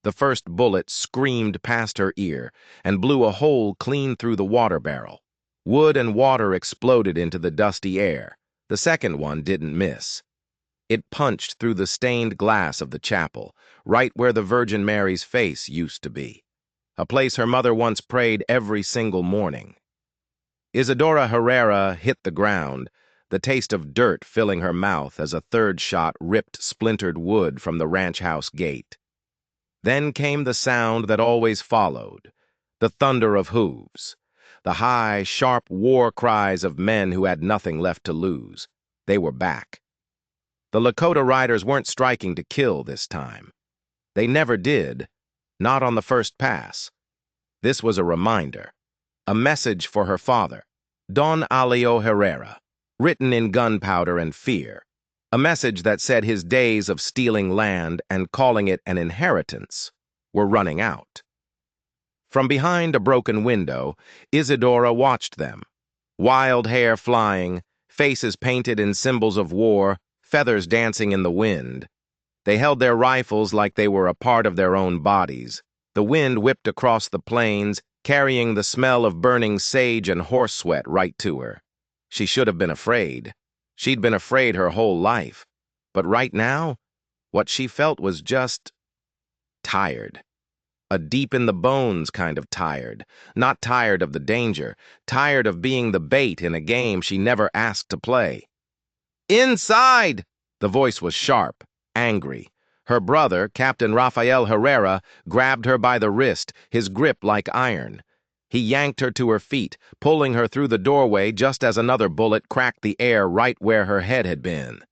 The first bullet screamed past her ear and blew a hole clean through the water barrel. Wood and water exploded into the dusty air. The second one didn't miss. It punched through the stained glass of the chapel, right where the Virgin Mary's face used to be, a place her mother once prayed every single morning. Isadora Herrera hit the ground, the taste of dirt filling her mouth as a third shot ripped splintered wood from the ranch house gate. Then came the sound that always followed, the thunder of hooves, the high, sharp war cries of men who had nothing left to lose. They were back. The Lakota riders weren't striking to kill this time. They never did, not on the first pass. This was a reminder, a message for her father, Don Alio Herrera, written in gunpowder and fear, a message that said his days of stealing land and calling it an inheritance were running out. From behind a broken window, Isadora watched them, wild hair flying, faces painted in symbols of war, feathers dancing in the wind. They held their rifles like they were a part of their own bodies. The wind whipped across the plains, carrying the smell of burning sage and horse sweat right to her. She should have been afraid. She'd been afraid her whole life. But right now, what she felt was just tired. A deep-in-the-bones kind of tired. Not tired of the danger, tired of being the bait in a game she never asked to play. "Inside!" The voice was sharp, angry. Her brother, Captain Rafael Herrera, grabbed her by the wrist, his grip like iron. He yanked her to her feet, pulling her through the doorway just as another bullet cracked the air right where her head had been.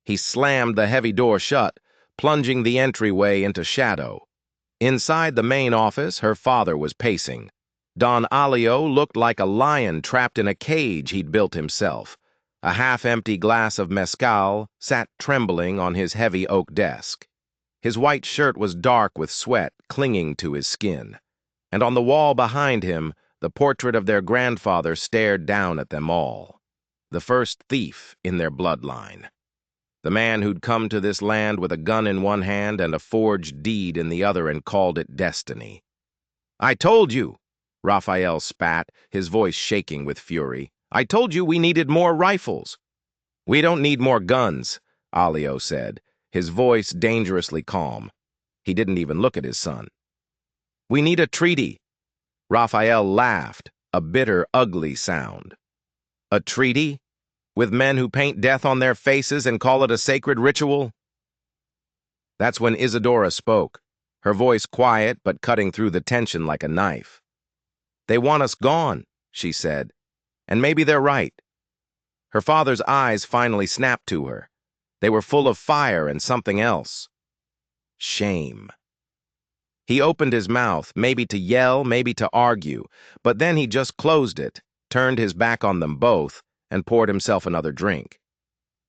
He slammed the heavy door shut, plunging the entryway into shadow. Inside the main office, her father was pacing. Don Alio looked like a lion trapped in a cage he'd built himself. A half-empty glass of mezcal sat trembling on his heavy oak desk. His white shirt was dark with sweat clinging to his skin. And on the wall behind him, the portrait of their grandfather stared down at them all. The first thief in their bloodline. The man who'd come to this land with a gun in one hand and a forged deed in the other and called it destiny. "I told you," Raphael spat, his voice shaking with fury. "I told you we needed more rifles." "We don't need more guns," Alio said, his voice dangerously calm. He didn't even look at his son. "We need a treaty." Raphael laughed, a bitter, ugly sound. "A treaty? With men who paint death on their faces and call it a sacred ritual?" That's when Isadora spoke, her voice quiet but cutting through the tension like a knife. "They want us gone," she said, "and maybe they're right." Her father's eyes finally snapped to her. They were full of fire and something else. Shame. He opened his mouth, maybe to yell, maybe to argue, but then he just closed it, turned his back on them both, and poured himself another drink.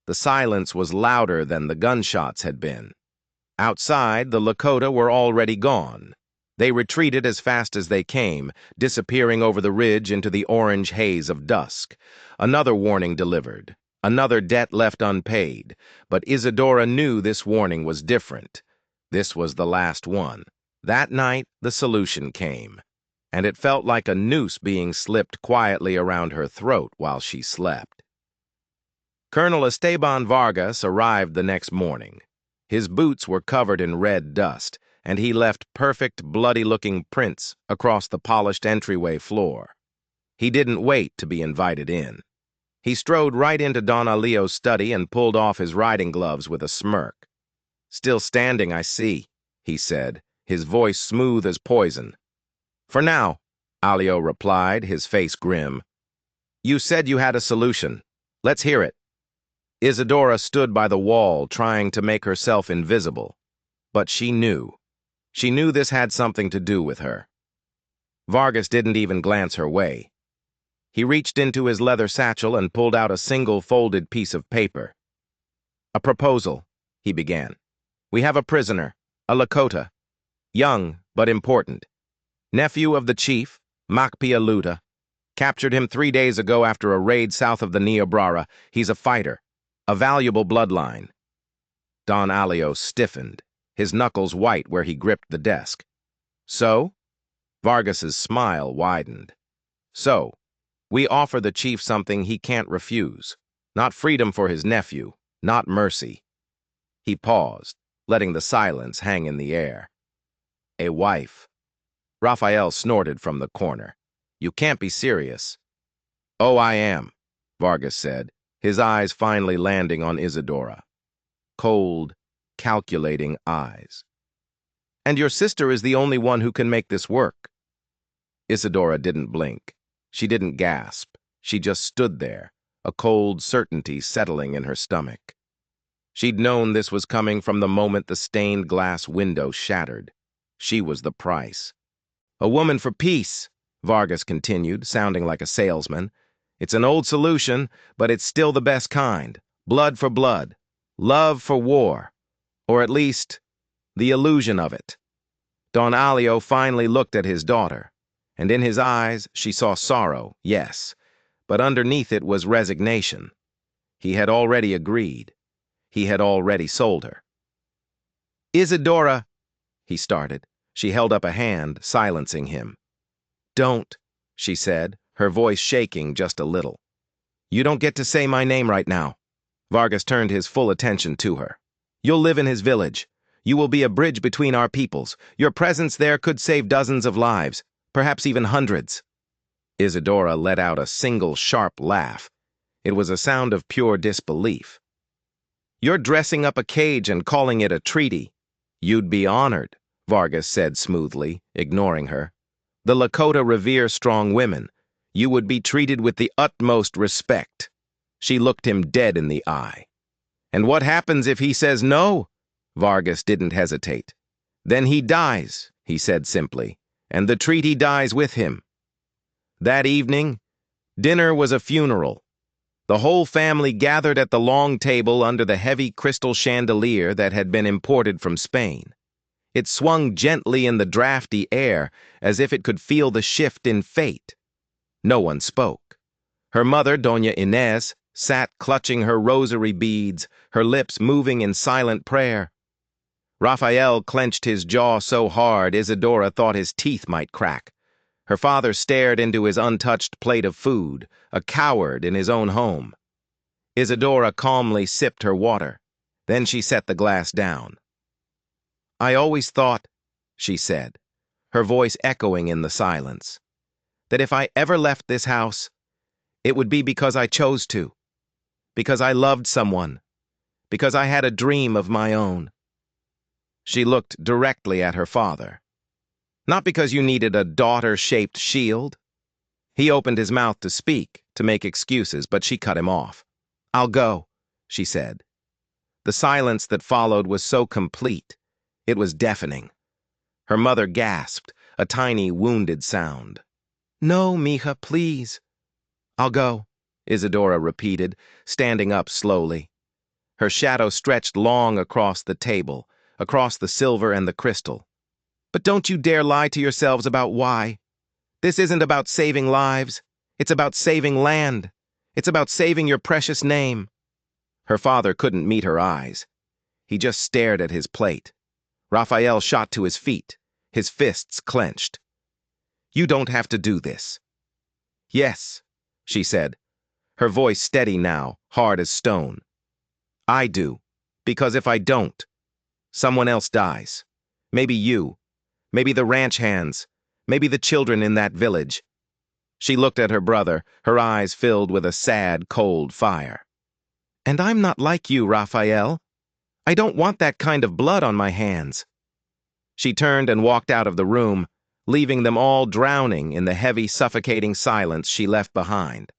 The silence was louder than the gunshots had been. Outside, the Lakota were already gone. They retreated as fast as they came, disappearing over the ridge into the orange haze of dusk. Another warning delivered, another debt left unpaid, but Isadora knew this warning was different. This was the last one. That night, the solution came, and it felt like a noose being slipped quietly around her throat while she slept. Colonel Esteban Vargas arrived the next morning. His boots were covered in red dust, and he left perfect, bloody-looking prints across the polished entryway floor. He didn't wait to be invited in. He strode right into Don Alio's study and pulled off his riding gloves with a smirk. "Still standing, I see," he said, his voice smooth as poison. "For now," Alio replied, his face grim. "You said you had a solution. Let's hear it." Isadora stood by the wall, trying to make herself invisible. But she knew. She knew this had something to do with her. Vargas didn't even glance her way. He reached into his leather satchel and pulled out a single folded piece of paper. "A proposal," he began. "We have a prisoner, a Lakota. Young, but important. Nephew of the chief, Macpia Luda. Captured him 3 days ago after a raid south of the Niobrara. He's a fighter. A valuable bloodline." Don Alio stiffened. his knuckles white where he gripped the desk. So? Vargas's smile widened. So, we offer the chief something he can't refuse. Not freedom for his nephew, not mercy. He paused, letting the silence hang in the air. A wife. Raphael snorted from the corner. You can't be serious. Oh, I am, Vargas said, his eyes finally landing on Isadora. Cold, calculating eyes. And your sister is the only one who can make this work. Isadora didn't blink. She didn't gasp. She just stood there, a cold certainty settling in her stomach. She'd known this was coming from the moment the stained glass window shattered. She was the price. A woman for peace, Vargas continued, sounding like a salesman. It's an old solution, but it's still the best kind. Blood for blood. Love for war. Or at least, the illusion of it. Don Alio finally looked at his daughter, and in his eyes she saw sorrow, yes, but underneath it was resignation. He had already agreed. He had already sold her. Isadora, he started. She held up a hand, silencing him. Don't, she said, her voice shaking just a little. You don't get to say my name right now. Vargas turned his full attention to her. You'll live in his village. You will be a bridge between our peoples. Your presence there could save dozens of lives, perhaps even hundreds. Isadora let out a single sharp laugh. It was a sound of pure disbelief. You're dressing up a cage and calling it a treaty. You'd be honored, Vargas said smoothly, ignoring her. The Lakota revere strong women. You would be treated with the utmost respect. She looked him dead in the eye. And what happens if he says no? Vargas didn't hesitate. Then he dies, he said simply, and the treaty dies with him. That evening, dinner was a funeral. The whole family gathered at the long table under the heavy crystal chandelier that had been imported from Spain. It swung gently in the drafty air as if it could feel the shift in fate. No one spoke. Her mother, Doña Inés, sat clutching her rosary beads, her lips moving in silent prayer. Raphael clenched his jaw so hard Isadora thought his teeth might crack. Her father stared into his untouched plate of food, a coward in his own home. Isadora calmly sipped her water. Then she set the glass down. I always thought, she said, her voice echoing in the silence, that if I ever left this house, it would be because I chose to, because I loved someone, because I had a dream of my own. She looked directly at her father. Not because you needed a daughter-shaped shield. He opened his mouth to speak, to make excuses, but she cut him off. I'll go, she said. The silence that followed was so complete. It was deafening. Her mother gasped, a tiny, wounded sound. No, mija, please. I'll go, Isadora repeated, standing up slowly. Her shadow stretched long across the table, across the silver and the crystal. But don't you dare lie to yourselves about why. This isn't about saving lives. It's about saving land. It's about saving your precious name. Her father couldn't meet her eyes. He just stared at his plate. Raphael shot to his feet, his fists clenched. You don't have to do this. Yes, she said, her voice steady now, hard as stone. I do, because if I don't, someone else dies. Maybe you, maybe the ranch hands, maybe the children in that village. She looked at her brother, her eyes filled with a sad, cold fire. And I'm not like you, Raphael. I don't want that kind of blood on my hands. She turned and walked out of the room, leaving them all drowning in the heavy, suffocating silence she left behind.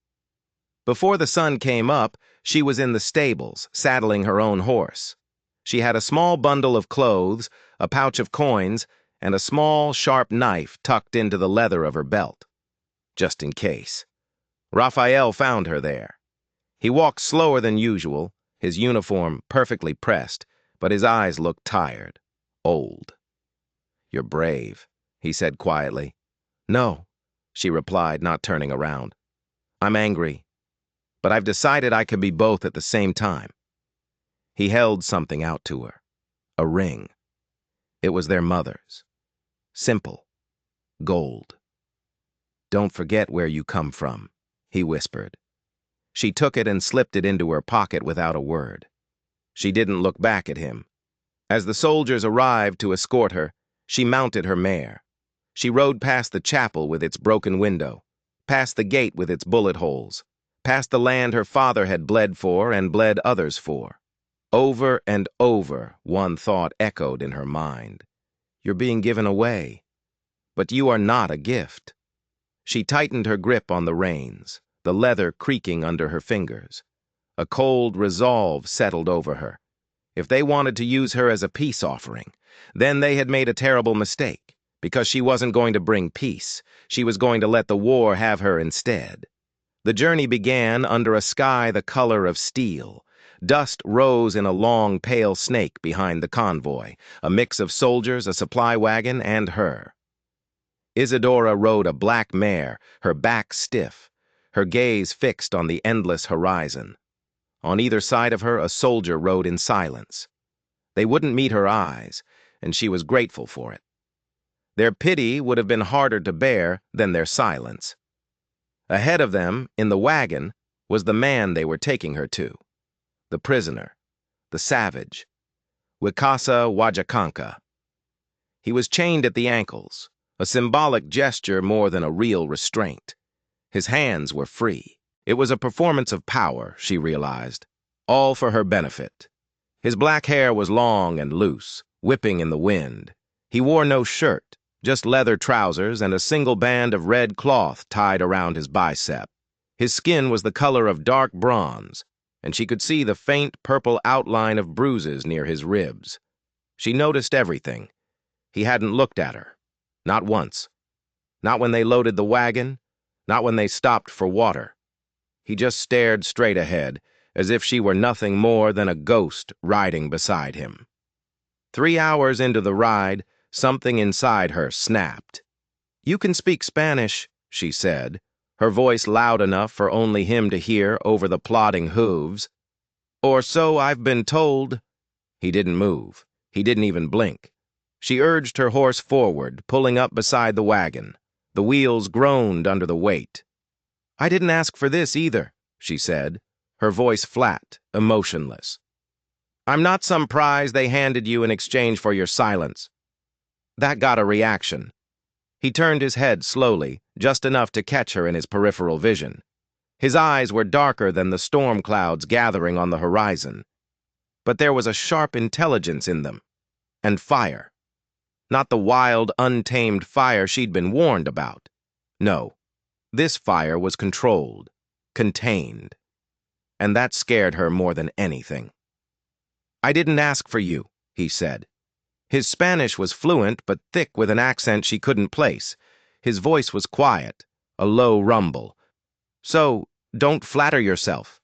Before the sun came up, she was in the stables, saddling her own horse. She had a small bundle of clothes, a pouch of coins, and a small, sharp knife tucked into the leather of her belt. Just in case. Raphael found her there. He walked slower than usual, his uniform perfectly pressed, but his eyes looked tired, old. You're brave, he said quietly. No, she replied, not turning around. I'm angry, but I've decided I can be both at the same time. He held something out to her, a ring. It was their mother's. Simple. Gold. "Don't forget where you come from," he whispered. She took it and slipped it into her pocket without a word. She didn't look back at him. As the soldiers arrived to escort her, she mounted her mare. She rode past the chapel with its broken window, past the gate with its bullet holes, past the land her father had bled for and bled others for. Over and over, one thought echoed in her mind. You're being given away, but you are not a gift. She tightened her grip on the reins, the leather creaking under her fingers. A cold resolve settled over her. If they wanted to use her as a peace offering, then they had made a terrible mistake, because she wasn't going to bring peace. She was going to let the war have her instead. The journey began under a sky the color of steel. Dust rose in a long, pale snake behind the convoy, a mix of soldiers, a supply wagon, and her. Isadora rode a black mare, her back stiff, her gaze fixed on the endless horizon. On either side of her, a soldier rode in silence. They wouldn't meet her eyes, and she was grateful for it. Their pity would have been harder to bear than their silence. Ahead of them, in the wagon, was the man they were taking her to. The prisoner, the savage, Wicasa Wajakanka. He was chained at the ankles, a symbolic gesture more than a real restraint. His hands were free. It was a performance of power, she realized, all for her benefit. His black hair was long and loose, whipping in the wind. He wore no shirt, just leather trousers and a single band of red cloth tied around his bicep. His skin was the color of dark bronze, and she could see the faint purple outline of bruises near his ribs. She noticed everything. He hadn't looked at her. Not once. Not when they loaded the wagon, not when they stopped for water. He just stared straight ahead, as if she were nothing more than a ghost riding beside him. 3 hours into the ride, something inside her snapped. "You can speak Spanish," she said, her voice loud enough for only him to hear over the plodding hooves. "Or so I've been told." He didn't move. He didn't even blink. She urged her horse forward, pulling up beside the wagon. The wheels groaned under the weight. "I didn't ask for this either," she said, her voice flat, emotionless. "I'm not some prize they handed you in exchange for your silence." That got a reaction. He turned his head slowly, just enough to catch her in his peripheral vision. His eyes were darker than the storm clouds gathering on the horizon. But there was a sharp intelligence in them. And fire. Not the wild, untamed fire she'd been warned about. No. This fire was controlled, contained, and that scared her more than anything. "I didn't ask for you," he said. His Spanish was fluent but thick with an accent she couldn't place. His voice was quiet, a low rumble. "So, don't flatter yourself."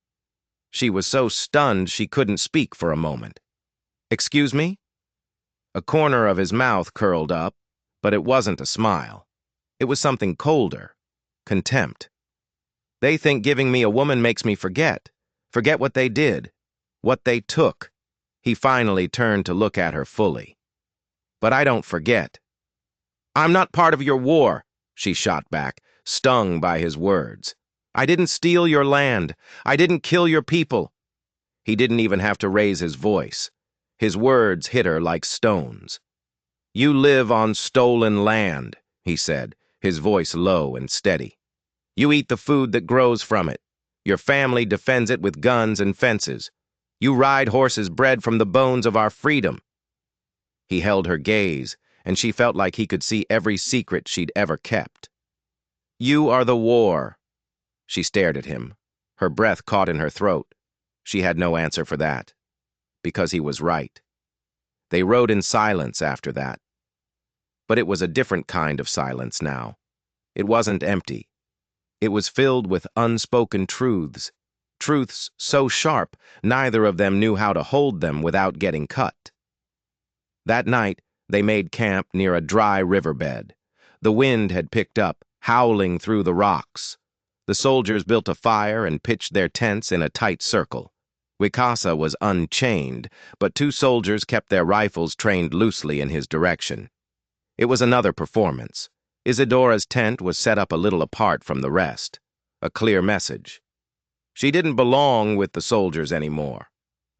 She was so stunned she couldn't speak for a moment. "Excuse me?" A corner of his mouth curled up, but it wasn't a smile. It was something colder. Contempt. "They think giving me a woman makes me forget what they did, what they took." He finally turned to look at her fully. "But I don't forget." "I'm not part of your war," she shot back, stung by his words. "I didn't steal your land. I didn't kill your people." He didn't even have to raise his voice. His words hit her like stones. "You live on stolen land," he said, his voice low and steady. "You eat the food that grows from it. Your family defends it with guns and fences. You ride horses bred from the bones of our freedom." He held her gaze, and she felt like he could see every secret she'd ever kept. "You are the war." She stared at him, her breath caught in her throat. She had no answer for that, because he was right. They rode in silence after that. But it was a different kind of silence now. It wasn't empty. It was filled with unspoken truths, truths so sharp neither of them knew how to hold them without getting cut. That night, they made camp near a dry riverbed. The wind had picked up, howling through the rocks. The soldiers built a fire and pitched their tents in a tight circle. Wicasa was unchained, but two soldiers kept their rifles trained loosely in his direction. It was another performance. Isadora's tent was set up a little apart from the rest. A clear message. She didn't belong with the soldiers anymore,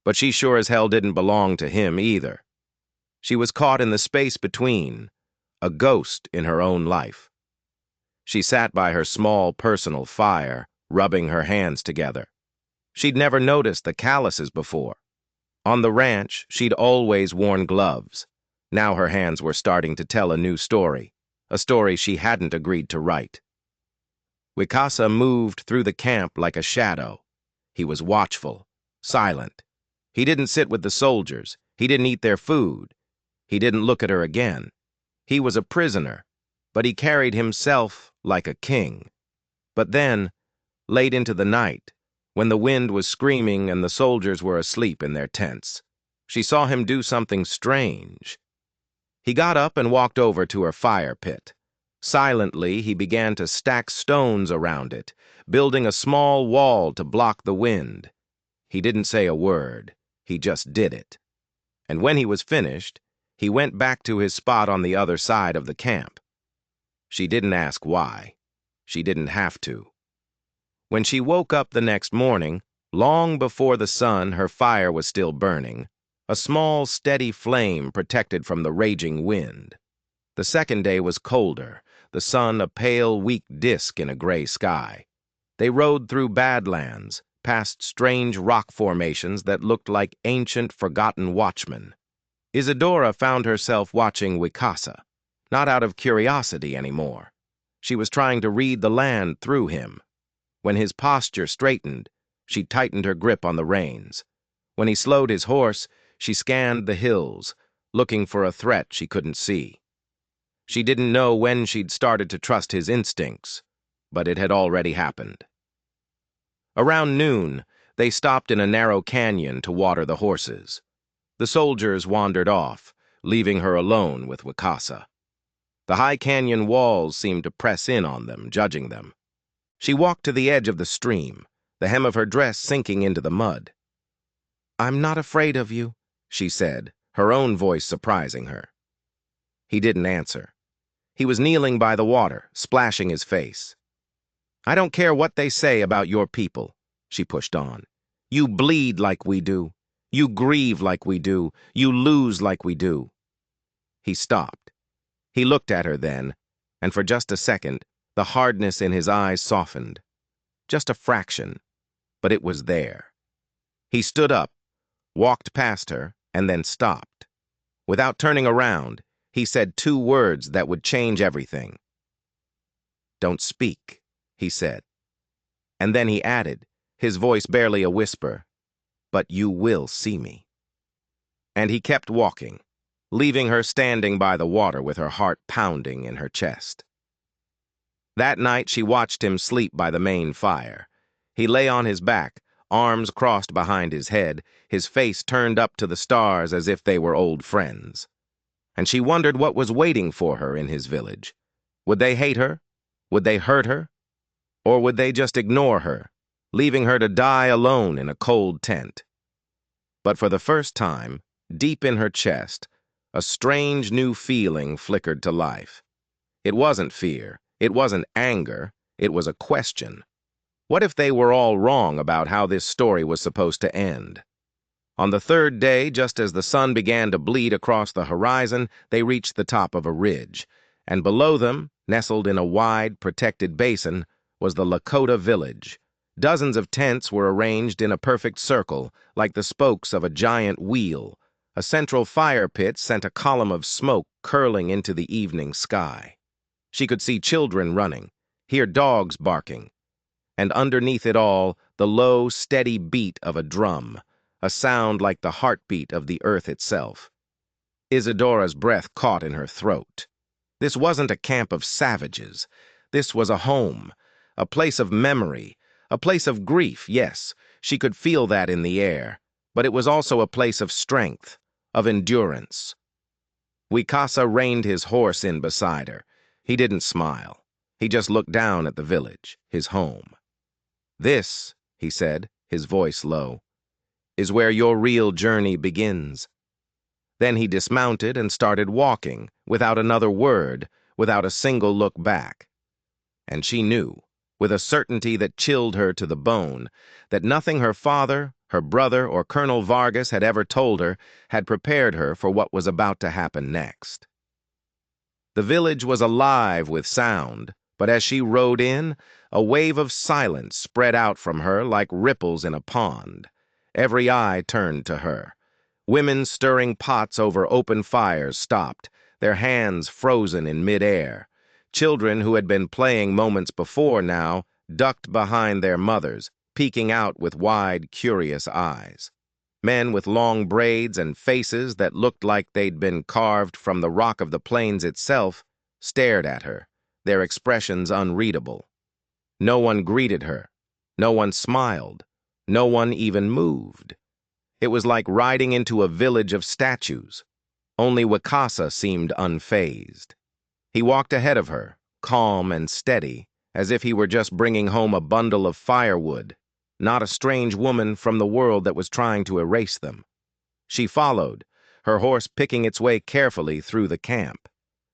but she sure as hell didn't belong to him either. She was caught in the space between, a ghost in her own life. She sat by her small personal fire, rubbing her hands together. She'd never noticed the calluses before. On the ranch, she'd always worn gloves. Now her hands were starting to tell a new story, a story she hadn't agreed to write. Wicasa moved through the camp like a shadow. He was watchful, silent. He didn't sit with the soldiers. He didn't eat their food. He didn't look at her again. He was a prisoner, but he carried himself like a king. But then, late into the night, when the wind was screaming and the soldiers were asleep in their tents, she saw him do something strange. He got up and walked over to her fire pit. Silently, he began to stack stones around it, building a small wall to block the wind. He didn't say a word. He just did it. And when he was finished, he went back to his spot on the other side of the camp. She didn't ask why. She didn't have to. When she woke up the next morning, long before the sun, her fire was still burning, a small, steady flame protected from the raging wind. The second day was colder, the sun a pale, weak disk in a gray sky. They rode through badlands, past strange rock formations that looked like ancient, forgotten watchmen. Isadora found herself watching Wicasa, not out of curiosity anymore. She was trying to read the land through him. When his posture straightened, she tightened her grip on the reins. When he slowed his horse, she scanned the hills, looking for a threat she couldn't see. She didn't know when she'd started to trust his instincts, but it had already happened. Around noon, they stopped in a narrow canyon to water the horses. The soldiers wandered off, leaving her alone with Wicasa. The high canyon walls seemed to press in on them, judging them. She walked to the edge of the stream, the hem of her dress sinking into the mud. "I'm not afraid of you," she said, her own voice surprising her. He didn't answer. He was kneeling by the water, splashing his face. "I don't care what they say about your people," she pushed on. "You bleed like we do. You grieve like we do. You lose like we do." He stopped. He looked at her then, and for just a second, the hardness in his eyes softened. Just a fraction, but it was there. He stood up, walked past her, and then stopped. Without turning around, he said two words that would change everything. "Don't speak," he said. And then he added, his voice barely a whisper, "But you will see me." And he kept walking, leaving her standing by the water with her heart pounding in her chest. That night she watched him sleep by the main fire. He lay on his back, arms crossed behind his head, his face turned up to the stars as if they were old friends. And she wondered what was waiting for her in his village. Would they hate her? Would they hurt her? Or would they just ignore her, leaving her to die alone in a cold tent? But for the first time, deep in her chest, a strange new feeling flickered to life. It wasn't fear. It wasn't anger. It was a question. What if they were all wrong about how this story was supposed to end? On the third day, just as the sun began to bleed across the horizon, they reached the top of a ridge, and below them, nestled in a wide, protected basin, was the Lakota village. Dozens of tents were arranged in a perfect circle, like the spokes of a giant wheel. A central fire pit sent a column of smoke curling into the evening sky. She could see children running, hear dogs barking, and underneath it all, the low, steady beat of a drum, a sound like the heartbeat of the earth itself. Isadora's breath caught in her throat. This wasn't a camp of savages. This was a home, a place of memory, a place of grief, yes, she could feel that in the air, but it was also a place of strength, of endurance. Wicasa reined his horse in beside her. He didn't smile. He just looked down at the village, his home. "This," he said, his voice low, is where your real journey begins." Then he dismounted and started walking, without another word, without a single look back. And she knew, with a certainty that chilled her to the bone, that nothing her father, her brother, or Colonel Vargas had ever told her had prepared her for what was about to happen next. The village was alive with sound, but as she rode in, a wave of silence spread out from her like ripples in a pond. Every eye turned to her. Women stirring pots over open fires stopped, their hands frozen in midair. Children who had been playing moments before now ducked behind their mothers, peeking out with wide, curious eyes. Men with long braids and faces that looked like they'd been carved from the rock of the plains itself stared at her, their expressions unreadable. No one greeted her. No one smiled. No one even moved. It was like riding into a village of statues. Only Wakasa seemed unfazed. He walked ahead of her, calm and steady, as if he were just bringing home a bundle of firewood, not a strange woman from the world that was trying to erase them. She followed, her horse picking its way carefully through the camp.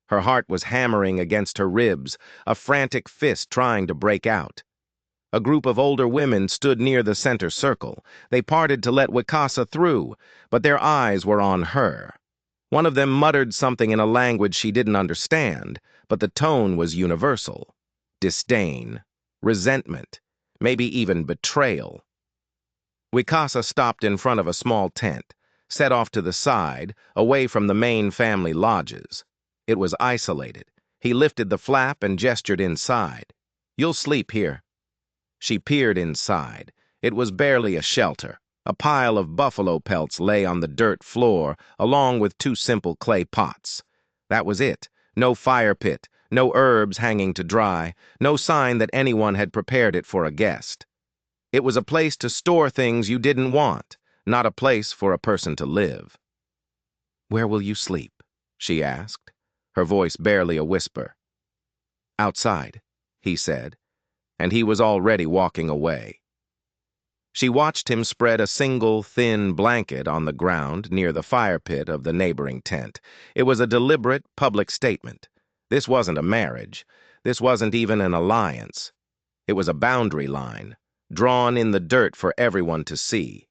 Her heart was hammering against her ribs, a frantic fist trying to break out. A group of older women stood near the center circle. They parted to let Wakasa through, but their eyes were on her. One of them muttered something in a language she didn't understand, but the tone was universal. Disdain, resentment, maybe even betrayal. Wakasa stopped in front of a small tent, set off to the side, away from the main family lodges. It was isolated. He lifted the flap and gestured inside. "You'll sleep here." She peered inside. It was barely a shelter. A pile of buffalo pelts lay on the dirt floor, along with 2 simple clay pots. That was it. No fire pit, no herbs hanging to dry, no sign that anyone had prepared it for a guest. It was a place to store things you didn't want, not a place for a person to live. "Where will you sleep?" she asked, her voice barely a whisper. "Outside," he said, and he was already walking away. She watched him spread a single, thin blanket on the ground near the fire pit of the neighboring tent. It was a deliberate, public statement. This wasn't a marriage. This wasn't even an alliance. It was a boundary line, drawn in the dirt for everyone to see.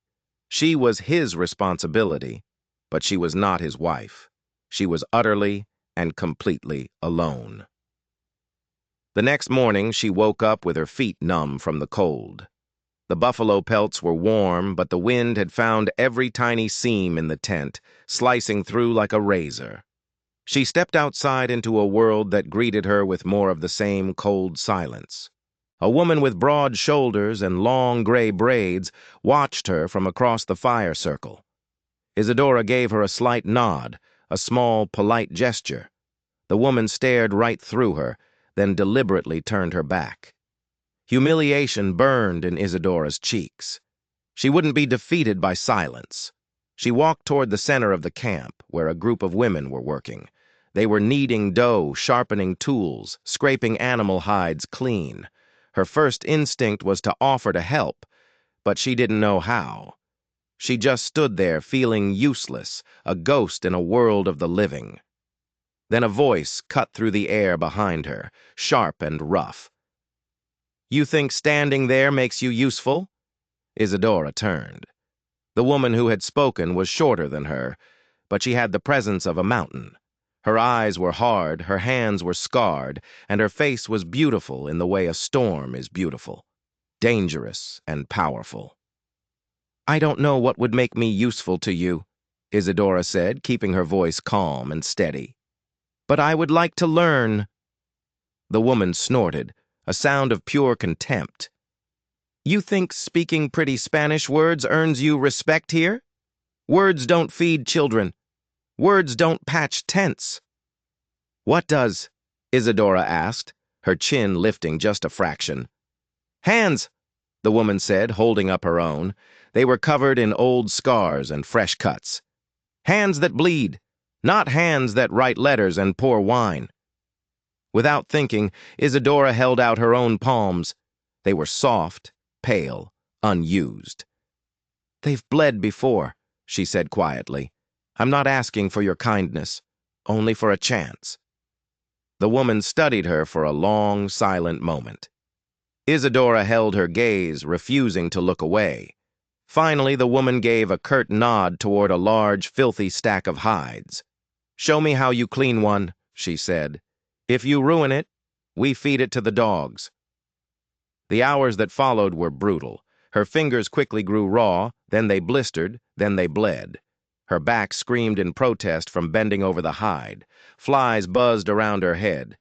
She was his responsibility, but she was not his wife. She was utterly and completely alone. The next morning, she woke up with her feet numb from the cold. The buffalo pelts were warm, but the wind had found every tiny seam in the tent, slicing through like a razor. She stepped outside into a world that greeted her with more of the same cold silence. A woman with broad shoulders and long gray braids watched her from across the fire circle. Isadora gave her a slight nod, a small, polite gesture. The woman stared right through her, then deliberately turned her back. Humiliation burned in Isadora's cheeks. She wouldn't be defeated by silence. She walked toward the center of the camp, where a group of women were working. They were kneading dough, sharpening tools, scraping animal hides clean. Her first instinct was to offer to help, but she didn't know how. She just stood there feeling useless, a ghost in a world of the living. Then a voice cut through the air behind her, sharp and rough. "You think standing there makes you useful?" Isadora turned. The woman who had spoken was shorter than her, but she had the presence of a mountain. Her eyes were hard, her hands were scarred, and her face was beautiful in the way a storm is beautiful, dangerous and powerful. "I don't know what would make me useful to you," Isadora said, keeping her voice calm and steady. "But I would like to learn." The woman snorted, a sound of pure contempt. "You think speaking pretty Spanish words earns you respect here? Words don't feed children. Words don't patch tents." "What does?" Isadora asked, her chin lifting just a fraction. "Hands," the woman said, holding up her own. They were covered in old scars and fresh cuts. "Hands that bleed, not hands that write letters and pour wine." Without thinking, Isadora held out her own palms. They were soft, pale, unused. They've bled before, she said quietly. I'm not asking for your kindness, only for a chance. The woman studied her for a long, silent moment. Isadora held her gaze, refusing to look away. Finally, the woman gave a curt nod toward a large, filthy stack of hides. Show me how you clean one, she said. If you ruin it, we feed it to the dogs. The hours that followed were brutal. Her fingers quickly grew raw, then they blistered, then they bled. Her back screamed in protest from bending over the hide. Flies buzzed around her head,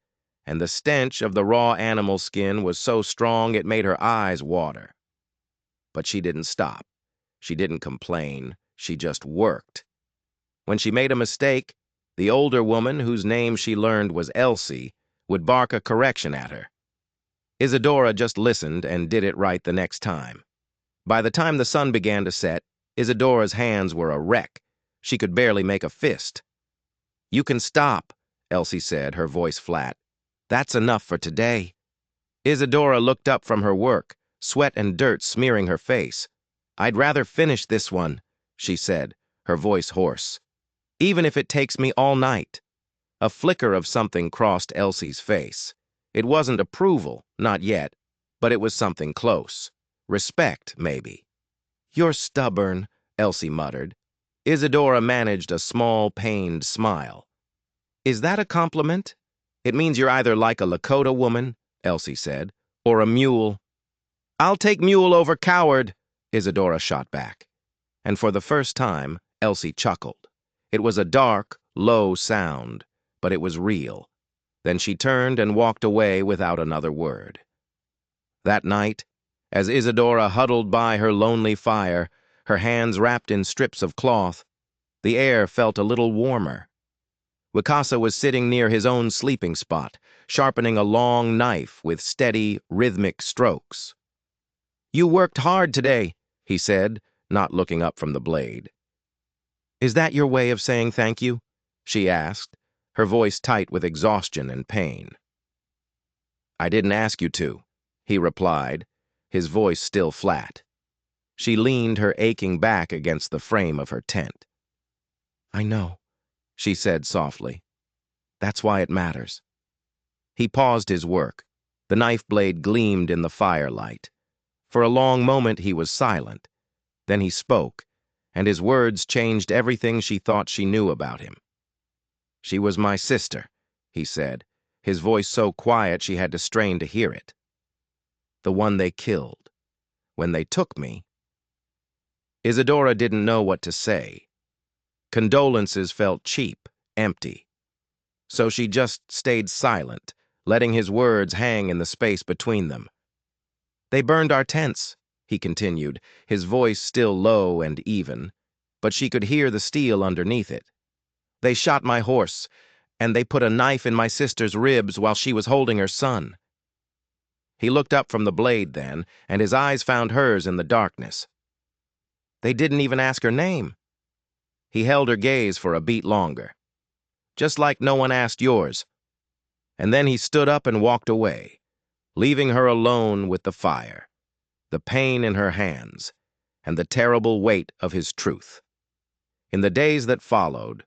and the stench of the raw animal skin was so strong it made her eyes water. But she didn't stop. She didn't complain. She just worked. When she made a mistake, the older woman, whose name she learned was Elsie, would bark a correction at her. Isadora just listened and did it right the next time. By the time the sun began to set, Isadora's hands were a wreck. She could barely make a fist. You can stop, Elsie said, her voice flat. That's enough for today. Isadora looked up from her work, sweat and dirt smearing her face. I'd rather finish this one, she said, her voice hoarse. Even if it takes me all night. A flicker of something crossed Elsie's face. It wasn't approval, not yet, but it was something close. Respect, maybe. You're stubborn, Elsie muttered. Isadora managed a small, pained smile. Is that a compliment? It means you're either like a Lakota woman, Elsie said, or a mule. I'll take mule over coward, Isadora shot back. And for the first time, Elsie chuckled. It was a dark, low sound, but it was real. Then she turned and walked away without another word. That night, as Isadora huddled by her lonely fire, her hands wrapped in strips of cloth, the air felt a little warmer. Wakasa was sitting near his own sleeping spot, sharpening a long knife with steady, rhythmic strokes. You worked hard today, he said, not looking up from the blade. Is that your way of saying thank you? She asked, her voice tight with exhaustion and pain. I didn't ask you to, he replied, his voice still flat. She leaned her aching back against the frame of her tent. I know, she said softly. That's why it matters. He paused his work. The knife blade gleamed in the firelight. For a long moment he was silent. Then he spoke, and his words changed everything she thought she knew about him. She was my sister, he said, his voice so quiet she had to strain to hear it. The one they killed. When they took me. Isadora didn't know what to say. Condolences felt cheap, empty. So she just stayed silent, letting his words hang in the space between them. They burned our tents, he continued, his voice still low and even, but she could hear the steel underneath it. They shot my horse, and they put a knife in my sister's ribs while she was holding her son. He looked up from the blade then, and his eyes found hers in the darkness. They didn't even ask her name. He held her gaze for a beat longer. Just like no one asked yours. And then he stood up and walked away, leaving her alone with the fire, the pain in her hands, and the terrible weight of his truth. In the days that followed,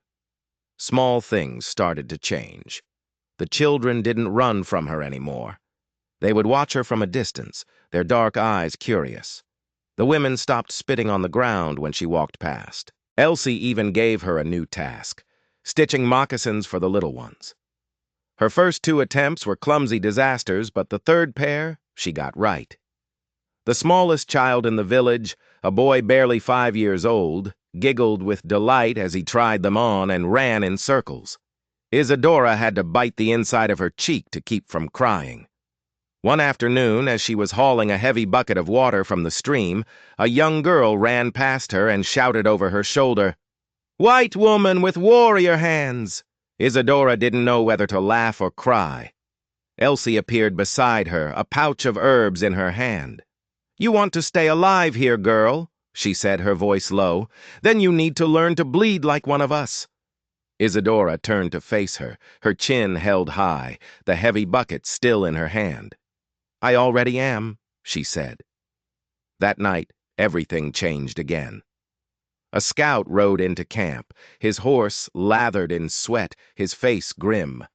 small things started to change. The children didn't run from her anymore. They would watch her from a distance, their dark eyes curious. The women stopped spitting on the ground when she walked past. Elsie even gave her a new task, stitching moccasins for the little ones. Her first 2 attempts were clumsy disasters, but the third pair she got right. The smallest child in the village, a boy barely 5 years old, giggled with delight as he tried them on and ran in circles. Isadora had to bite the inside of her cheek to keep from crying. One afternoon, as she was hauling a heavy bucket of water from the stream, a young girl ran past her and shouted over her shoulder, "White woman with warrior hands!" Isadora didn't know whether to laugh or cry. Elsie appeared beside her, a pouch of herbs in her hand. "You want to stay alive here, girl," she said, her voice low. "Then you need to learn to bleed like one of us." Isadora turned to face her, her chin held high, the heavy bucket still in her hand. "I already am," she said. That night, everything changed again. A scout rode into camp, his horse lathered in sweat, his face grim.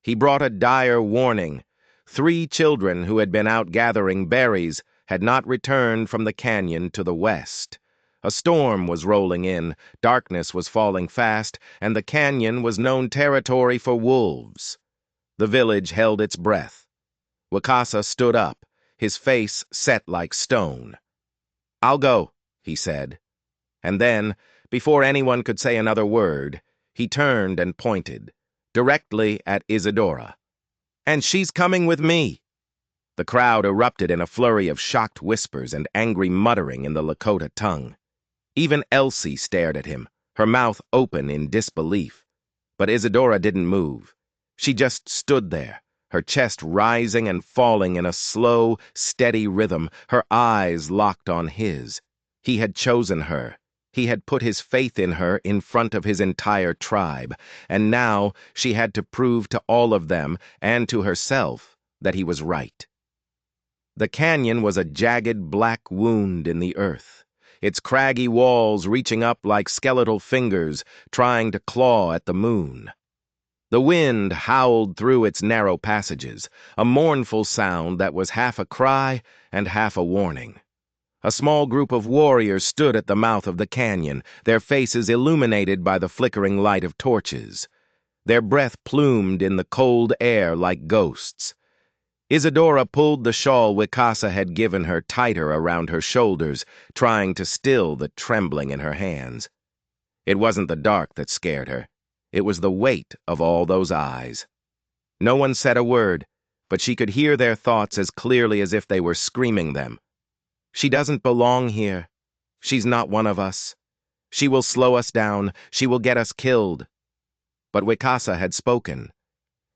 He brought a dire warning. 3 children who had been out gathering berries had not returned from the canyon to the west. A storm was rolling in, darkness was falling fast, and the canyon was known territory for wolves. The village held its breath. Wakasa stood up, his face set like stone. "I'll go," he said. And then, before anyone could say another word, he turned and pointed, directly at Isadora. "And she's coming with me." The crowd erupted in a flurry of shocked whispers and angry muttering in the Lakota tongue. Even Elsie stared at him, her mouth open in disbelief. But Isadora didn't move. She just stood there, her chest rising and falling in a slow, steady rhythm, her eyes locked on his. He had chosen her. He had put his faith in her in front of his entire tribe, and now she had to prove to all of them and to herself that he was right. The canyon was a jagged black wound in the earth, its craggy walls reaching up like skeletal fingers trying to claw at the moon. The wind howled through its narrow passages, a mournful sound that was half a cry and half a warning. A small group of warriors stood at the mouth of the canyon, their faces illuminated by the flickering light of torches. Their breath plumed in the cold air like ghosts. Isadora pulled the shawl Wakasa had given her tighter around her shoulders, trying to still the trembling in her hands. It wasn't the dark that scared her. It was the weight of all those eyes. No one said a word, but she could hear their thoughts as clearly as if they were screaming them. "She doesn't belong here. She's not one of us. She will slow us down. She will get us killed." But Wakasa had spoken,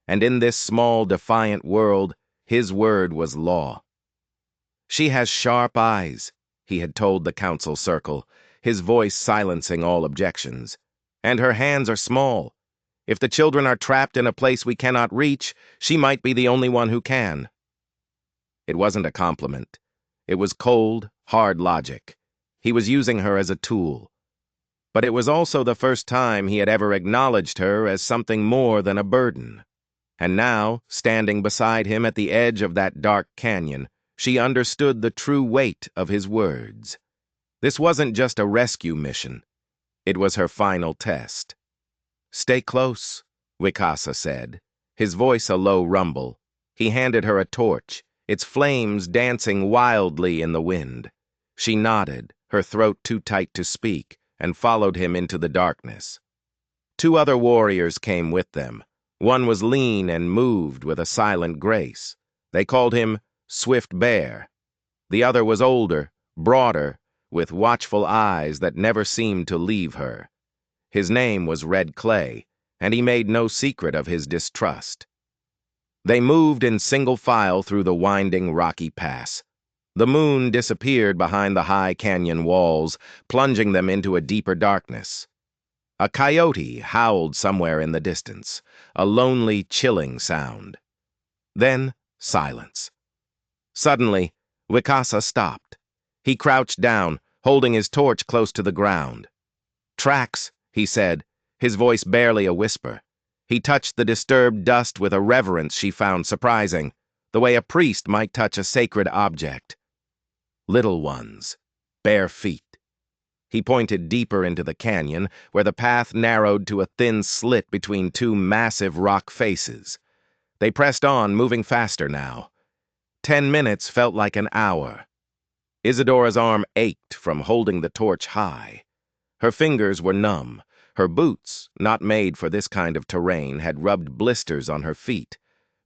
and in this small, defiant world, his word was law. "She has sharp eyes," he had told the council circle, his voice silencing all objections. "And her hands are small. If the children are trapped in a place we cannot reach, she might be the only one who can." It wasn't a compliment. It was cold, hard logic. He was using her as a tool. But it was also the first time he had ever acknowledged her as something more than a burden. And now, standing beside him at the edge of that dark canyon, she understood the true weight of his words. This wasn't just a rescue mission. It was her final test. "Stay close," Wakasa said, his voice a low rumble. He handed her a torch, its flames dancing wildly in the wind. She nodded, her throat too tight to speak, and followed him into the darkness. 2 other warriors came with them. One was lean and moved with a silent grace. They called him Swift Bear. The other was older, broader, with watchful eyes that never seemed to leave her. His name was Red Clay, and he made no secret of his distrust. They moved in single file through the winding rocky pass. The moon disappeared behind the high canyon walls, plunging them into a deeper darkness. A coyote howled somewhere in the distance, a lonely, chilling sound. Then silence. Suddenly, Wakasa stopped. He crouched down, holding his torch close to the ground. "Tracks," he said, his voice barely a whisper. He touched the disturbed dust with a reverence she found surprising, the way a priest might touch a sacred object. "Little ones, bare feet." He pointed deeper into the canyon, where the path narrowed to a thin slit between 2 massive rock faces. They pressed on, moving faster now. 10 minutes felt like an hour. Isadora's arm ached from holding the torch high. Her fingers were numb. Her boots, not made for this kind of terrain, had rubbed blisters on her feet.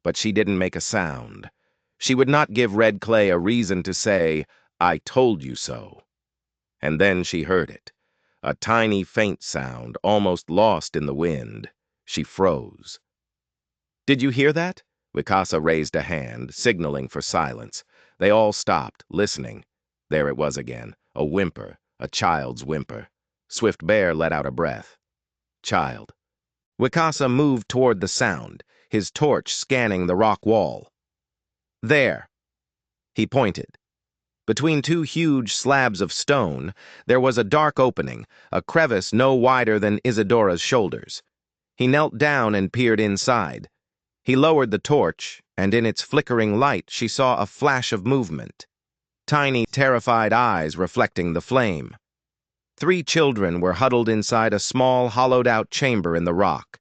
But she didn't make a sound. She would not give Red Clay a reason to say, "I told you so." And then she heard it. A tiny, faint sound, almost lost in the wind. She froze. "Did you hear that?" Wakasa raised a hand, signaling for silence. They all stopped, listening. There it was again, a whimper, a child's whimper. Swift Bear let out a breath. "Child." Wakasa moved toward the sound, his torch scanning the rock wall. "There." He pointed. Between two huge slabs of stone, there was a dark opening, a crevice no wider than Isadora's shoulders. He knelt down and peered inside. He lowered the torch, and in its flickering light she saw a flash of movement. Tiny, terrified eyes reflecting the flame. 3 children were huddled inside a small, hollowed-out chamber in the rock.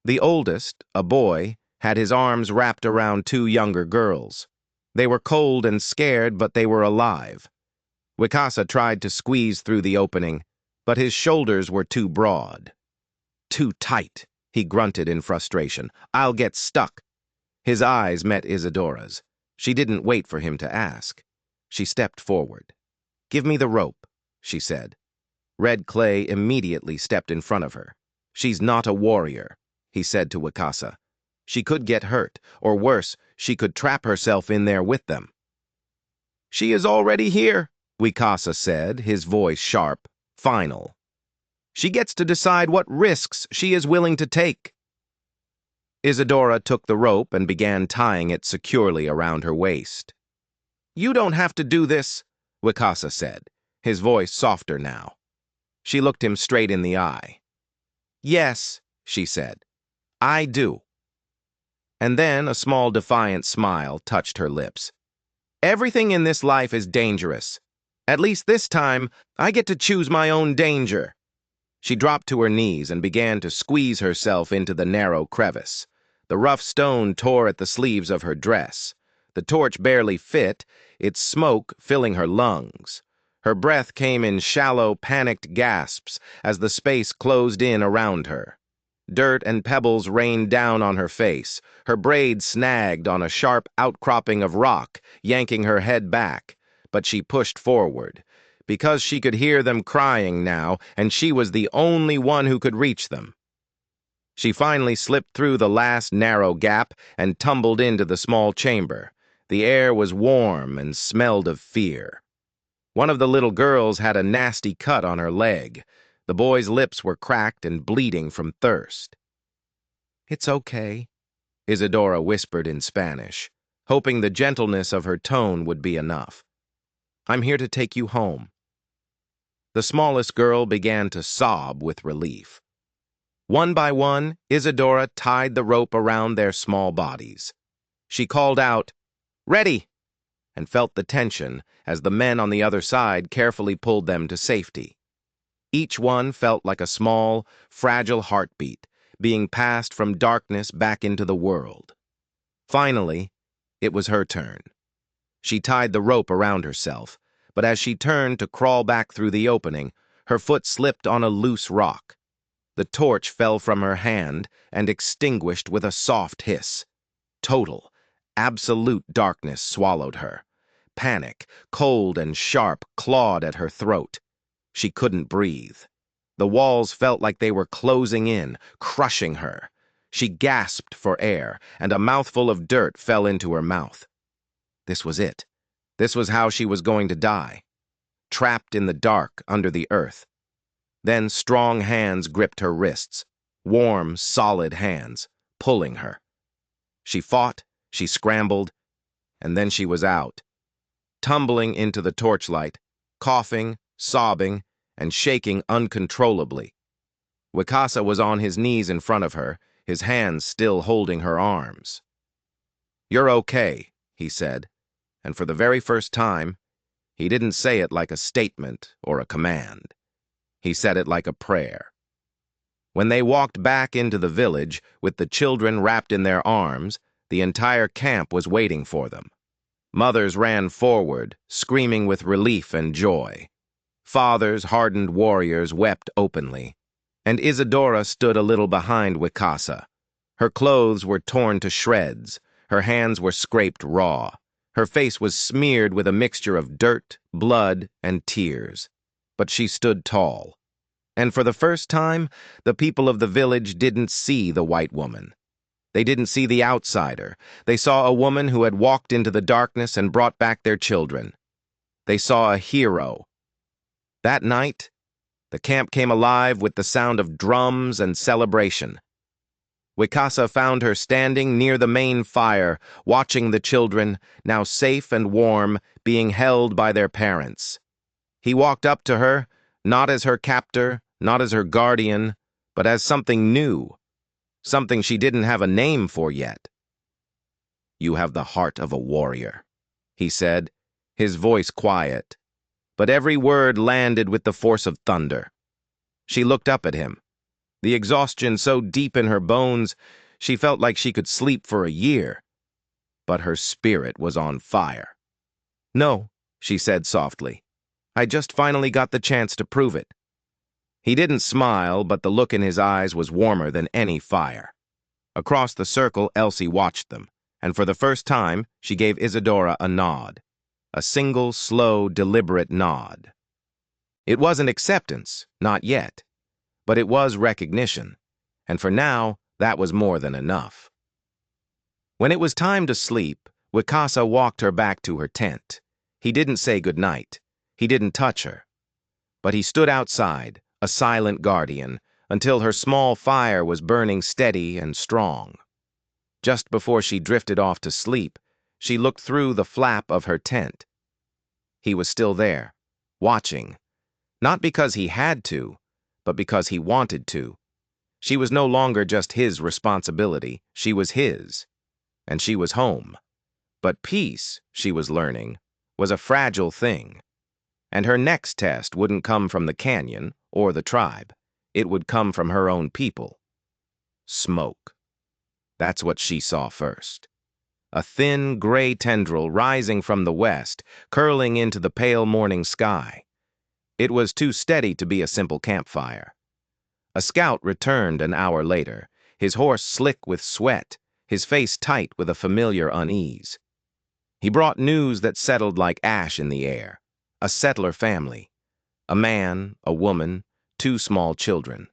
The oldest, a boy, had his arms wrapped around 2 younger girls. They were cold and scared, but they were alive. Wicasa tried to squeeze through the opening, but his shoulders were too broad. Too tight, he grunted in frustration. I'll get stuck. His eyes met Isadora's. She didn't wait for him to ask. She stepped forward. Give me the rope, she said. Red Clay immediately stepped in front of her. She's not a warrior, he said to Wicasa. She could get hurt, or worse, she could trap herself in there with them. She is already here, Wicasa said, his voice sharp, final. She gets to decide what risks she is willing to take. Isadora took the rope and began tying it securely around her waist. You don't have to do this, Wicasa said, his voice softer now. She looked him straight in the eye. Yes, she said, I do. And then a small defiant smile touched her lips. Everything in this life is dangerous. At least this time, I get to choose my own danger. She dropped to her knees and began to squeeze herself into the narrow crevice. The rough stone tore at the sleeves of her dress. The torch barely fit, its smoke filling her lungs. Her breath came in shallow, panicked gasps as the space closed in around her. Dirt and pebbles rained down on her face. Her braids snagged on a sharp outcropping of rock, yanking her head back. But she pushed forward, because she could hear them crying now, and she was the only one who could reach them. She finally slipped through the last narrow gap and tumbled into the small chamber. The air was warm and smelled of fear. One of the little girls had a nasty cut on her leg. The boy's lips were cracked and bleeding from thirst. It's okay, Isadora whispered in Spanish, hoping the gentleness of her tone would be enough. I'm here to take you home. The smallest girl began to sob with relief. One by one, Isadora tied the rope around their small bodies. She called out, "Ready!" and felt the tension as the men on the other side carefully pulled them to safety. Each one felt like a small, fragile heartbeat, being passed from darkness back into the world. Finally, it was her turn. She tied the rope around herself, but as she turned to crawl back through the opening, her foot slipped on a loose rock. The torch fell from her hand and extinguished with a soft hiss. Total, absolute darkness swallowed her. Panic, cold and sharp, clawed at her throat. She couldn't breathe. The walls felt like they were closing in, crushing her. She gasped for air, and a mouthful of dirt fell into her mouth. This was it. This was how she was going to die. Trapped in the dark under the earth. Then strong hands gripped her wrists, warm, solid hands, pulling her. She fought, she scrambled, and then she was out. Tumbling into the torchlight, coughing, sobbing, and shaking uncontrollably. Wicasa was on his knees in front of her, his hands still holding her arms. You're okay, he said, and for the very first time, he didn't say it like a statement or a command. He said it like a prayer. When they walked back into the village, with the children wrapped in their arms, the entire camp was waiting for them. Mothers ran forward, screaming with relief and joy. Fathers, hardened warriors, wept openly, and Isadora stood a little behind Wicasa. Her clothes were torn to shreds, her hands were scraped raw, her face was smeared with a mixture of dirt, blood, and tears. But she stood tall. And for the first time, the people of the village didn't see the white woman. They didn't see the outsider. They saw a woman who had walked into the darkness and brought back their children. They saw a hero. That night, the camp came alive with the sound of drums and celebration. Wicasa found her standing near the main fire, watching the children, now safe and warm, being held by their parents. He walked up to her, not as her captor, not as her guardian, but as something new, something she didn't have a name for yet. "You have the heart of a warrior," he said, his voice quiet, but every word landed with the force of thunder. She looked up at him, the exhaustion so deep in her bones she felt like she could sleep for a year, but her spirit was on fire. "No," she said softly. "I just finally got the chance to prove it." He didn't smile, but the look in his eyes was warmer than any fire. Across the circle, Elsie watched them, and for the first time, she gave Isadora a nod. A single, slow, deliberate nod. It wasn't acceptance, not yet, but it was recognition, and for now, that was more than enough. When it was time to sleep, Wicasa walked her back to her tent. He didn't say goodnight. He didn't touch her. But he stood outside, a silent guardian, until her small fire was burning steady and strong. Just before she drifted off to sleep, she looked through the flap of her tent. He was still there, watching, not because he had to, but because he wanted to. She was no longer just his responsibility, she was his, and she was home. But peace, she was learning, was a fragile thing. And her next test wouldn't come from the canyon or the tribe. It would come from her own people. Smoke. That's what she saw first. A thin, gray tendril rising from the west, curling into the pale morning sky. It was too steady to be a simple campfire. A scout returned an hour later, his horse slick with sweat, his face tight with a familiar unease. He brought news that settled like ash in the air. A settler family. A man, a woman, 2 small children.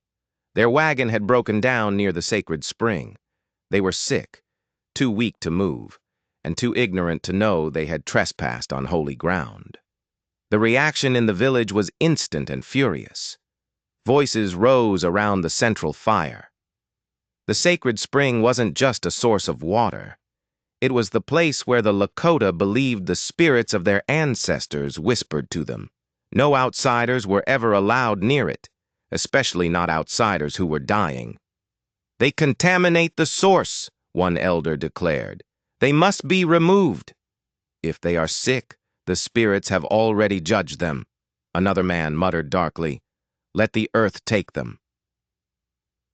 Their wagon had broken down near the sacred spring. They were sick, too weak to move, and too ignorant to know they had trespassed on holy ground. The reaction in the village was instant and furious. Voices rose around the central fire. The sacred spring wasn't just a source of water. It was the place where the Lakota believed the spirits of their ancestors whispered to them. No outsiders were ever allowed near it, especially not outsiders who were dying. "They contaminate the source," one elder declared. "They must be removed." "If they are sick, the spirits have already judged them," another man muttered darkly. "Let the earth take them."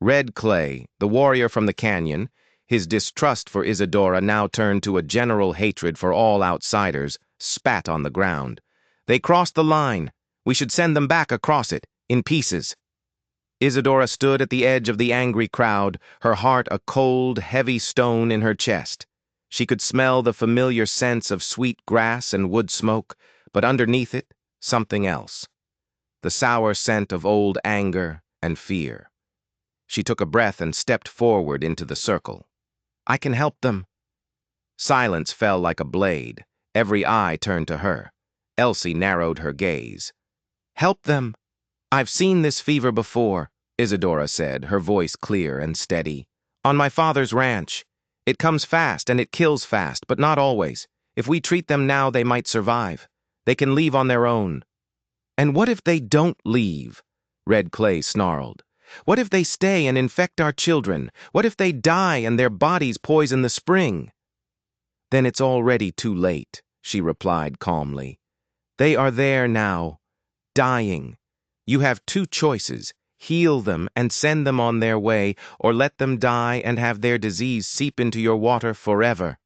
Red Clay, the warrior from the canyon, his distrust for Isadora now turned to a general hatred for all outsiders, spat on the ground. "They crossed the line. We should send them back across it, in pieces." Isadora stood at the edge of the angry crowd, her heart a cold, heavy stone in her chest. She could smell the familiar scents of sweet grass and wood smoke, but underneath it, something else. The sour scent of old anger and fear. She took a breath and stepped forward into the circle. "I can help them." Silence fell like a blade. Every eye turned to her. Elsie narrowed her gaze. "Help them. I've seen this fever before," Isadora said, her voice clear and steady. "On my father's ranch. It comes fast and it kills fast, but not always. If we treat them now, they might survive. They can leave on their own." "And what if they don't leave?" Red Clay snarled. "What if they stay and infect our children? What if they die and their bodies poison the spring?" "Then it's already too late," she replied calmly. "They are there now, dying. You have 2 choices, heal them and send them on their way, or let them die and have their disease seep into your water forever."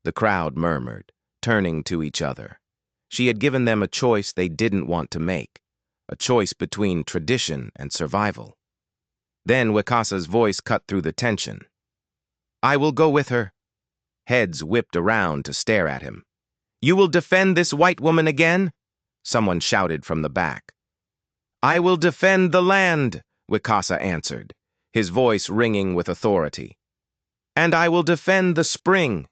The crowd murmured, turning to each other. She had given them a choice they didn't want to make, a choice between tradition and survival. Then Wicasa's voice cut through the tension. "I will go with her." Heads whipped around to stare at him. "You will defend this white woman again?" Someone shouted from the back. "I will defend the land," Wicasa answered, his voice ringing with authority. "And I will defend the spring.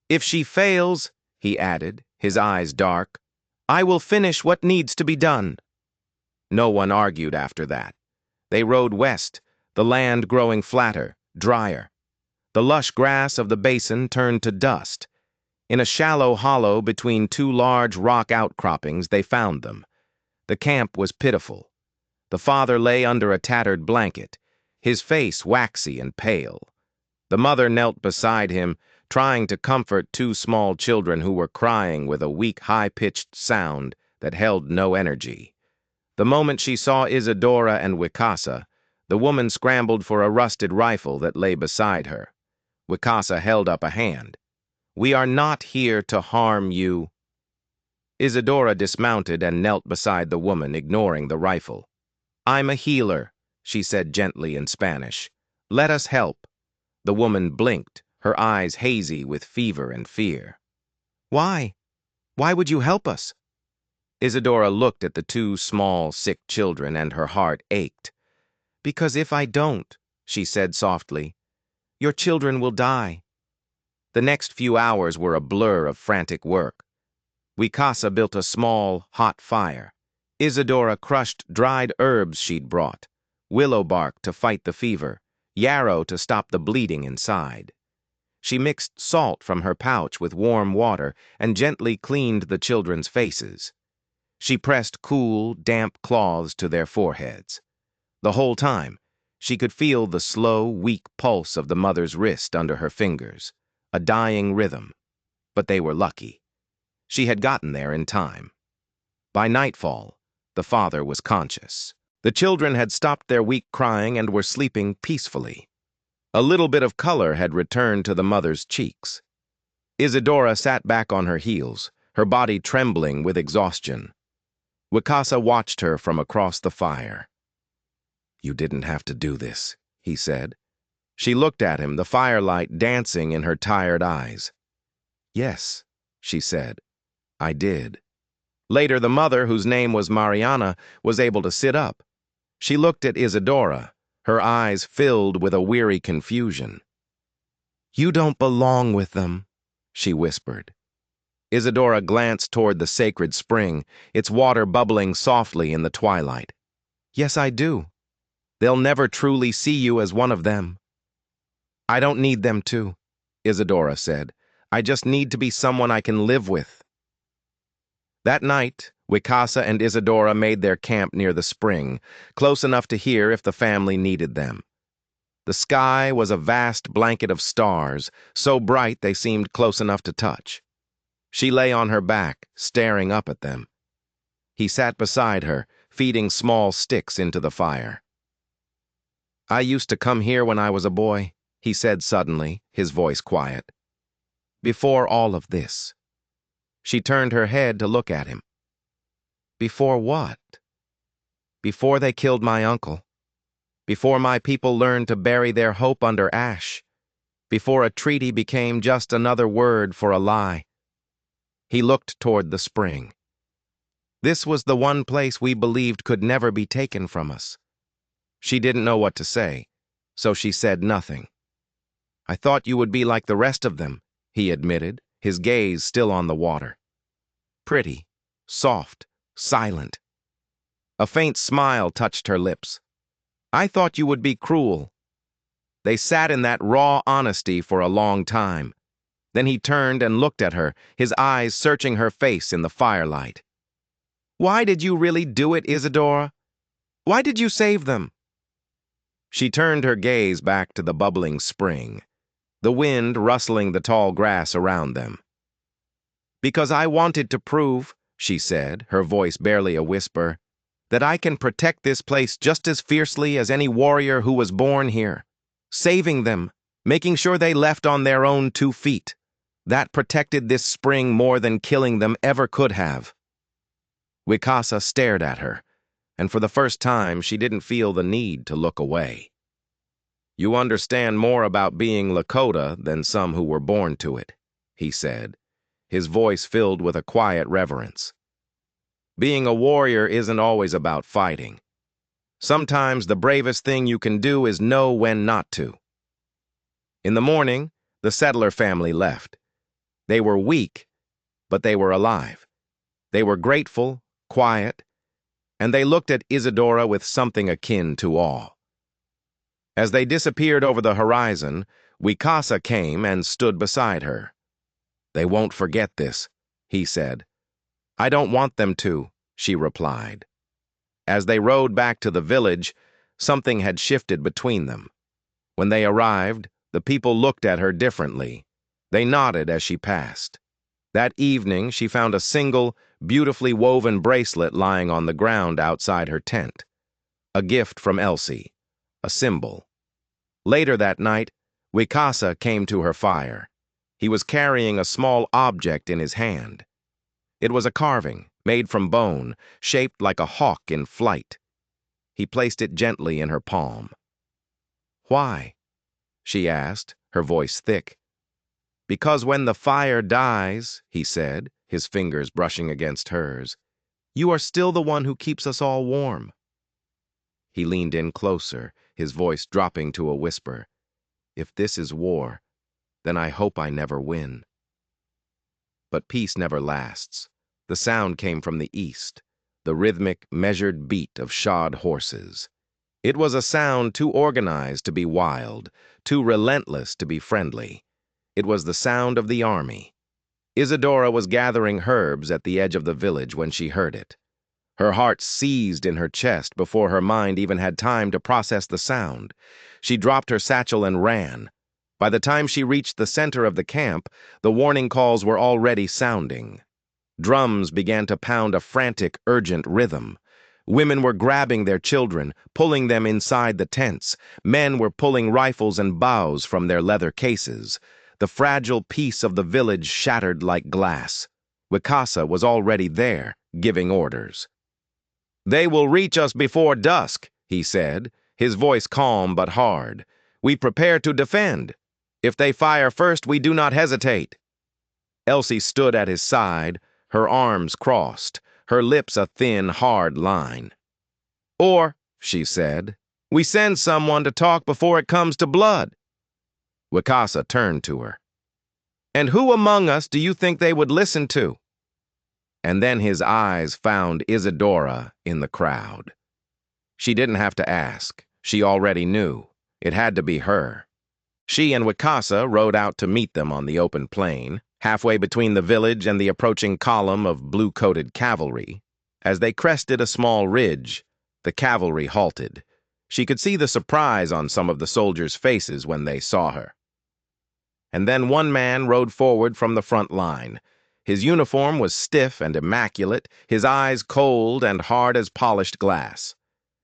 If she fails," he added, his eyes dark, "I will finish what needs to be done." No one argued after that. They rode west, the land growing flatter, drier. The lush grass of the basin turned to dust. In a shallow hollow between two large rock outcroppings, they found them. The camp was pitiful. The father lay under a tattered blanket, his face waxy and pale. The mother knelt beside him, trying to comfort two small children who were crying with a weak, high-pitched sound that held no energy. The moment she saw Isadora and Wicasa, the woman scrambled for a rusted rifle that lay beside her. Wicasa held up a hand. "We are not here to harm you." Isadora dismounted and knelt beside the woman, ignoring the rifle. "I'm a healer," she said gently in Spanish. "Let us help." The woman blinked, her eyes hazy with fever and fear. "Why? Why would you help us?" Isadora looked at the two small, sick children, and her heart ached. "Because if I don't," she said softly, "your children will die." The next few hours were a blur of frantic work. Wicasa built a small, hot fire. Isadora crushed dried herbs she'd brought, willow bark to fight the fever, yarrow to stop the bleeding inside. She mixed salt from her pouch with warm water and gently cleaned the children's faces. She pressed cool, damp cloths to their foreheads. The whole time, she could feel the slow, weak pulse of the mother's wrist under her fingers, a dying rhythm. But they were lucky. She had gotten there in time. By nightfall, the father was conscious. The children had stopped their weak crying and were sleeping peacefully. A little bit of color had returned to the mother's cheeks. Isadora sat back on her heels, her body trembling with exhaustion. Wicasa watched her from across the fire. "You didn't have to do this," he said. She looked at him, the firelight dancing in her tired eyes. "Yes," she said, "I did." Later, the mother, whose name was Mariana, was able to sit up. She looked at Isadora, her eyes filled with a weary confusion. "You don't belong with them," she whispered. Isadora glanced toward the sacred spring, its water bubbling softly in the twilight. "Yes, I do. They'll never truly see you as one of them." "I don't need them to," Isadora said. "I just need to be someone I can live with." That night, Wicasa and Isadora made their camp near the spring, close enough to hear if the family needed them. The sky was a vast blanket of stars, so bright they seemed close enough to touch. She lay on her back, staring up at them. He sat beside her, feeding small sticks into the fire. "I used to come here when I was a boy," he said suddenly, his voice quiet. "Before all of this." She turned her head to look at him. "Before what?" "Before they killed my uncle. Before my people learned to bury their hope under ash. Before a treaty became just another word for a lie." He looked toward the spring. "This was the one place we believed could never be taken from us." She didn't know what to say, so she said nothing. "I thought you would be like the rest of them," he admitted, his gaze still on the water. "Pretty, soft, silent." A faint smile touched her lips. "I thought you would be cruel." They sat in that raw honesty for a long time. Then he turned and looked at her, his eyes searching her face in the firelight. "Why did you really do it, Isadora? Why did you save them?" She turned her gaze back to the bubbling spring, the wind rustling the tall grass around them. "Because I wanted to prove," she said, her voice barely a whisper, "that I can protect this place just as fiercely as any warrior who was born here. Saving them, making sure they left on their own 2 feet. That protected this spring more than killing them ever could have." Wicasa stared at her, and for the first time she didn't feel the need to look away. "You understand more about being Lakota than some who were born to it," he said, his voice filled with a quiet reverence. "Being a warrior isn't always about fighting. Sometimes the bravest thing you can do is know when not to." In the morning, the settler family left. They were weak, but they were alive. They were grateful, quiet, and they looked at Isadora with something akin to awe. As they disappeared over the horizon, Wikasa came and stood beside her. "They won't forget this," he said. "I don't want them to," she replied. As they rode back to the village, something had shifted between them. When they arrived, the people looked at her differently. They nodded as she passed. That evening, she found a single, beautifully woven bracelet lying on the ground outside her tent. A gift from Elsie, a symbol. Later that night, Wikasa came to her fire. He was carrying a small object in his hand. It was a carving, made from bone, shaped like a hawk in flight. He placed it gently in her palm. "Why?" she asked, her voice thick. "Because when the fire dies," he said, his fingers brushing against hers, "you are still the one who keeps us all warm." He leaned in closer, his voice dropping to a whisper. "If this is war, then I hope I never win." But peace never lasts. The sound came from the east, the rhythmic, measured beat of shod horses. It was a sound too organized to be wild, too relentless to be friendly. It was the sound of the army. Isadora was gathering herbs at the edge of the village when she heard it. Her heart seized in her chest before her mind even had time to process the sound. She dropped her satchel and ran. By the time she reached the center of the camp, the warning calls were already sounding. Drums began to pound a frantic, urgent rhythm. Women were grabbing their children, pulling them inside the tents. Men were pulling rifles and bows from their leather cases. The fragile peace of the village shattered like glass. Wikasa was already there, giving orders. "They will reach us before dusk," he said, his voice calm but hard. "We prepare to defend. If they fire first, we do not hesitate." Elsie stood at his side, her arms crossed, her lips a thin, hard line. "Or," she said, "we send someone to talk before it comes to blood." Wikasa turned to her. "And who among us do you think they would listen to?" And then his eyes found Isadora in the crowd. She didn't have to ask. She already knew. It had to be her. She and Wikasa rode out to meet them on the open plain, halfway between the village and the approaching column of blue-coated cavalry. As they crested a small ridge, the cavalry halted. She could see the surprise on some of the soldiers' faces when they saw her. And then one man rode forward from the front line. His uniform was stiff and immaculate, his eyes cold and hard as polished glass.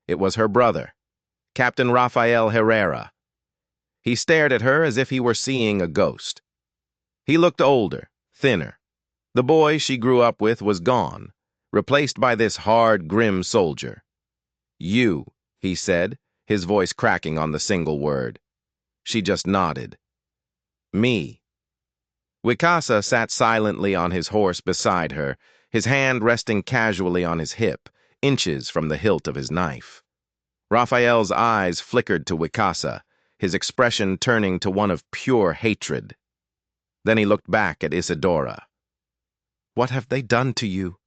It was her brother, Captain Rafael Herrera. He stared at her as if he were seeing a ghost. He looked older, thinner. The boy she grew up with was gone, replaced by this hard, grim soldier. "You," he said, his voice cracking on the single word. She just nodded. "Me." Wikasa sat silently on his horse beside her, his hand resting casually on his hip, inches from the hilt of his knife. Raphael's eyes flickered to Wikasa, his expression turning to one of pure hatred. Then he looked back at Isadora. "What have they done to you?"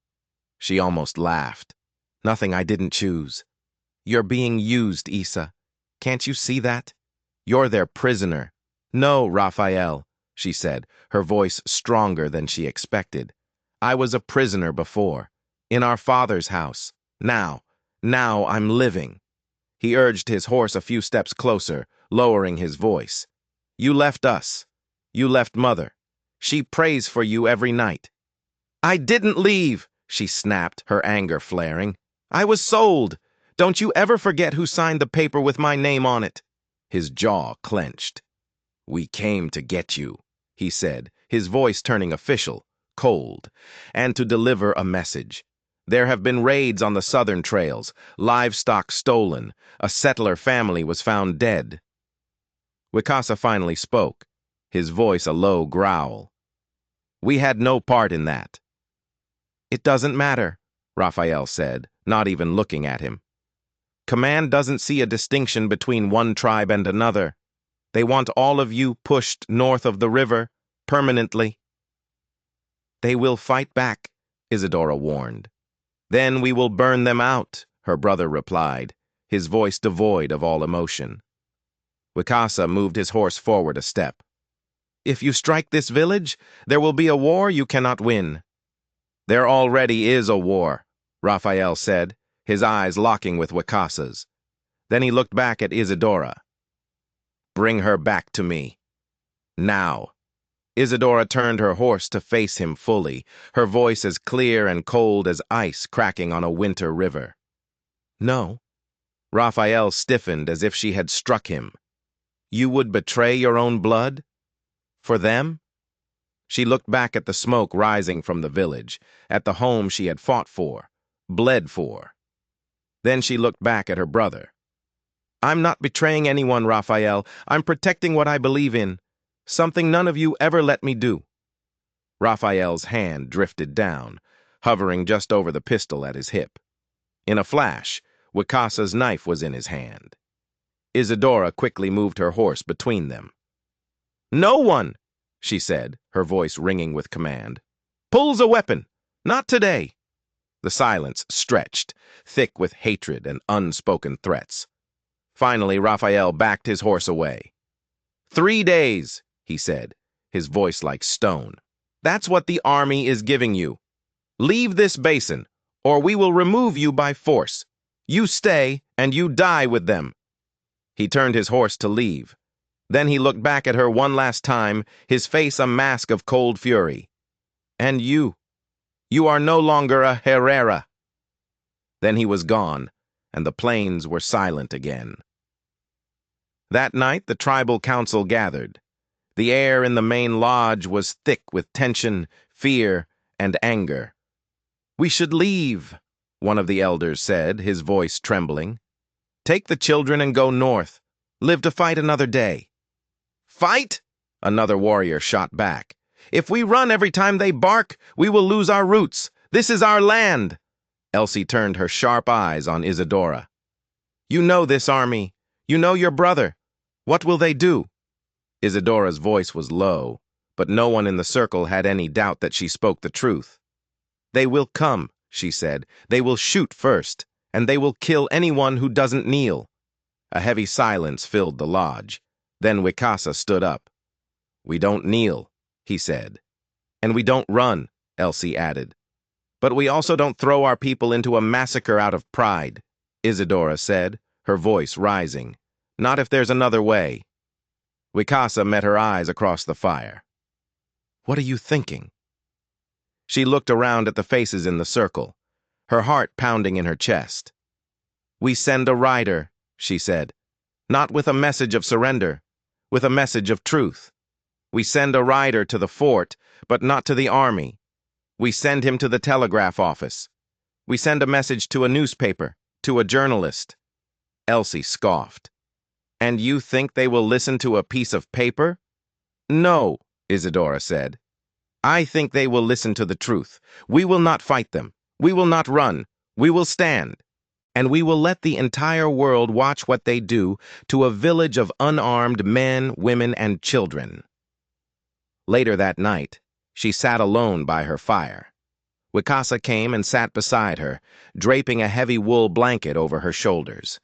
She almost laughed. "Nothing I didn't choose. You're being used, Isa. Can't you see that? You're their prisoner." "No, Raphael," she said, her voice stronger than she expected. "I was a prisoner before, in our father's house. Now I'm living." He urged his horse a few steps closer, lowering his voice. "You left us. You left Mother. She prays for you every night." "I didn't leave," she snapped, her anger flaring. "I was sold. Don't you ever forget who signed the paper with my name on it." His jaw clenched. "We came to get you," he said, his voice turning official, cold, "and to deliver a message. There have been raids on the southern trails, livestock stolen, a settler family was found dead." Wikasa finally spoke, his voice a low growl. "We had no part in that." "It doesn't matter," Raphael said, not even looking at him. "Command doesn't see a distinction between one tribe and another. They want all of you pushed north of the river, permanently." "They will fight back," Isadora warned. "Then we will burn them out," her brother replied, his voice devoid of all emotion. Wicasa moved his horse forward a step. If you strike this village, there will be a war you cannot win. There already is a war, Raphael said, his eyes locking with Wicasa's. Then he looked back at Isadora. Bring her back to me. Now. Isadora turned her horse to face him fully, her voice as clear and cold as ice cracking on a winter river. No. Raphael stiffened as if she had struck him. You would betray your own blood? For them? She looked back at the smoke rising from the village, at the home she had fought for, bled for. Then she looked back at her brother. I'm not betraying anyone, Raphael. I'm protecting what I believe in, something none of you ever let me do. Raphael's hand drifted down, hovering just over the pistol at his hip. In a flash, Wicasa's knife was in his hand. Isadora quickly moved her horse between them. No one, she said, her voice ringing with command, pulls a weapon. Not today. The silence stretched, thick with hatred and unspoken threats. Finally, Raphael backed his horse away. 3 days, he said, his voice like stone. That's what the army is giving you. Leave this basin, or we will remove you by force. You stay, and you die with them. He turned his horse to leave. Then he looked back at her one last time, his face a mask of cold fury. And you are no longer a Herrera. Then he was gone, and the plains were silent again. That night the tribal council gathered. The air in the main lodge was thick with tension, fear, and anger. We should leave, one of the elders said, his voice trembling. Take the children and go north. Live to fight another day. Fight? Another warrior shot back. If we run every time they bark, we will lose our roots. This is our land. Elsie turned her sharp eyes on Isadora. You know this army. You know your brother. What will they do? Isadora's voice was low, but no one in the circle had any doubt that she spoke the truth. They will come, she said. They will shoot first, and they will kill anyone who doesn't kneel. A heavy silence filled the lodge. Then Wicasa stood up. We don't kneel, he said. And we don't run, Elsie added. But we also don't throw our people into a massacre out of pride, Isadora said, her voice rising. Not if there's another way. Wicasa met her eyes across the fire. What are you thinking? She looked around at the faces in the circle, her heart pounding in her chest. We send a rider, she said, not with a message of surrender, with a message of truth. We send a rider to the fort, but not to the army. We send him to the telegraph office. We send a message to a newspaper, to a journalist. Elsie scoffed. And you think they will listen to a piece of paper? No, Isadora said. I think they will listen to the truth. We will not fight them. We will not run. We will stand. And we will let the entire world watch what they do to a village of unarmed men, women, and children. Later that night, she sat alone by her fire. Wicasa came and sat beside her, draping a heavy wool blanket over her shoulders.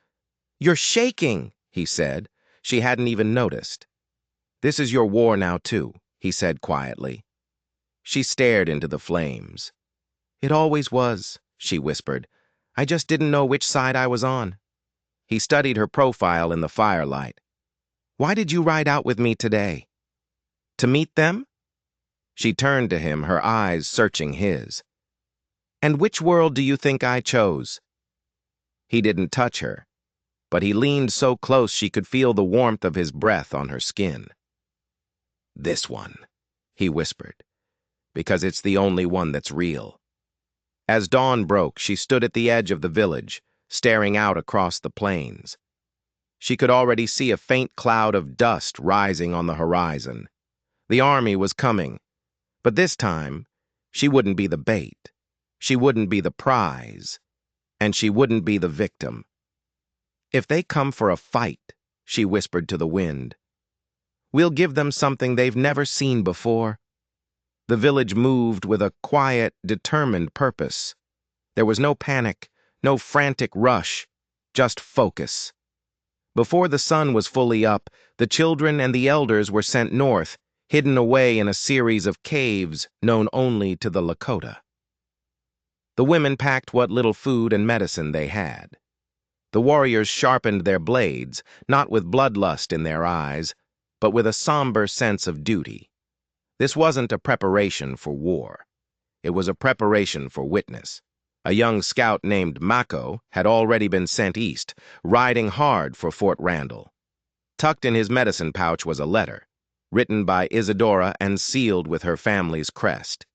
You're shaking, he said. She hadn't even noticed. This is your war now, too, he said quietly. She stared into the flames. It always was, she whispered. I just didn't know which side I was on. He studied her profile in the firelight. Why did you ride out with me today? To meet them? She turned to him, her eyes searching his. And which world do you think I chose? He didn't touch her, but he leaned so close she could feel the warmth of his breath on her skin. This one, he whispered, because it's the only one that's real. As dawn broke, she stood at the edge of the village, staring out across the plains. She could already see a faint cloud of dust rising on the horizon. The army was coming, but this time, she wouldn't be the bait. She wouldn't be the prize, and she wouldn't be the victim. If they come for a fight, she whispered to the wind, we'll give them something they've never seen before. The village moved with a quiet, determined purpose. There was no panic, no frantic rush, just focus. Before the sun was fully up, the children and the elders were sent north, hidden away in a series of caves known only to the Lakota. The women packed what little food and medicine they had. The warriors sharpened their blades, not with bloodlust in their eyes, but with a somber sense of duty. This wasn't a preparation for war. It was a preparation for witness. A young scout named Mako had already been sent east, riding hard for Fort Randall. Tucked in his medicine pouch was a letter, written by Isadora and sealed with her family's crest.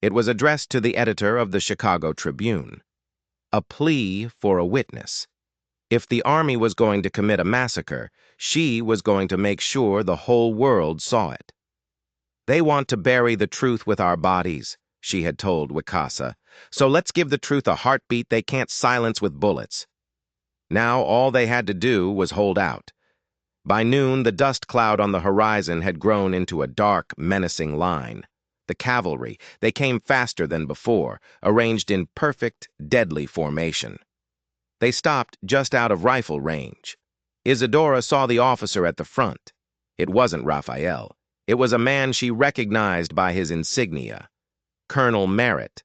It was addressed to the editor of the Chicago Tribune. A plea for a witness. If the army was going to commit a massacre, she was going to make sure the whole world saw it. "They want to bury the truth with our bodies," she had told Wicasa, "so let's give the truth a heartbeat they can't silence with bullets." Now all they had to do was hold out. By noon, the dust cloud on the horizon had grown into a dark, menacing line. The cavalry, they came faster than before, arranged in perfect, deadly formation. They stopped just out of rifle range. Isadora saw the officer at the front. It wasn't Raphael. It was a man she recognized by his insignia, Colonel Merritt,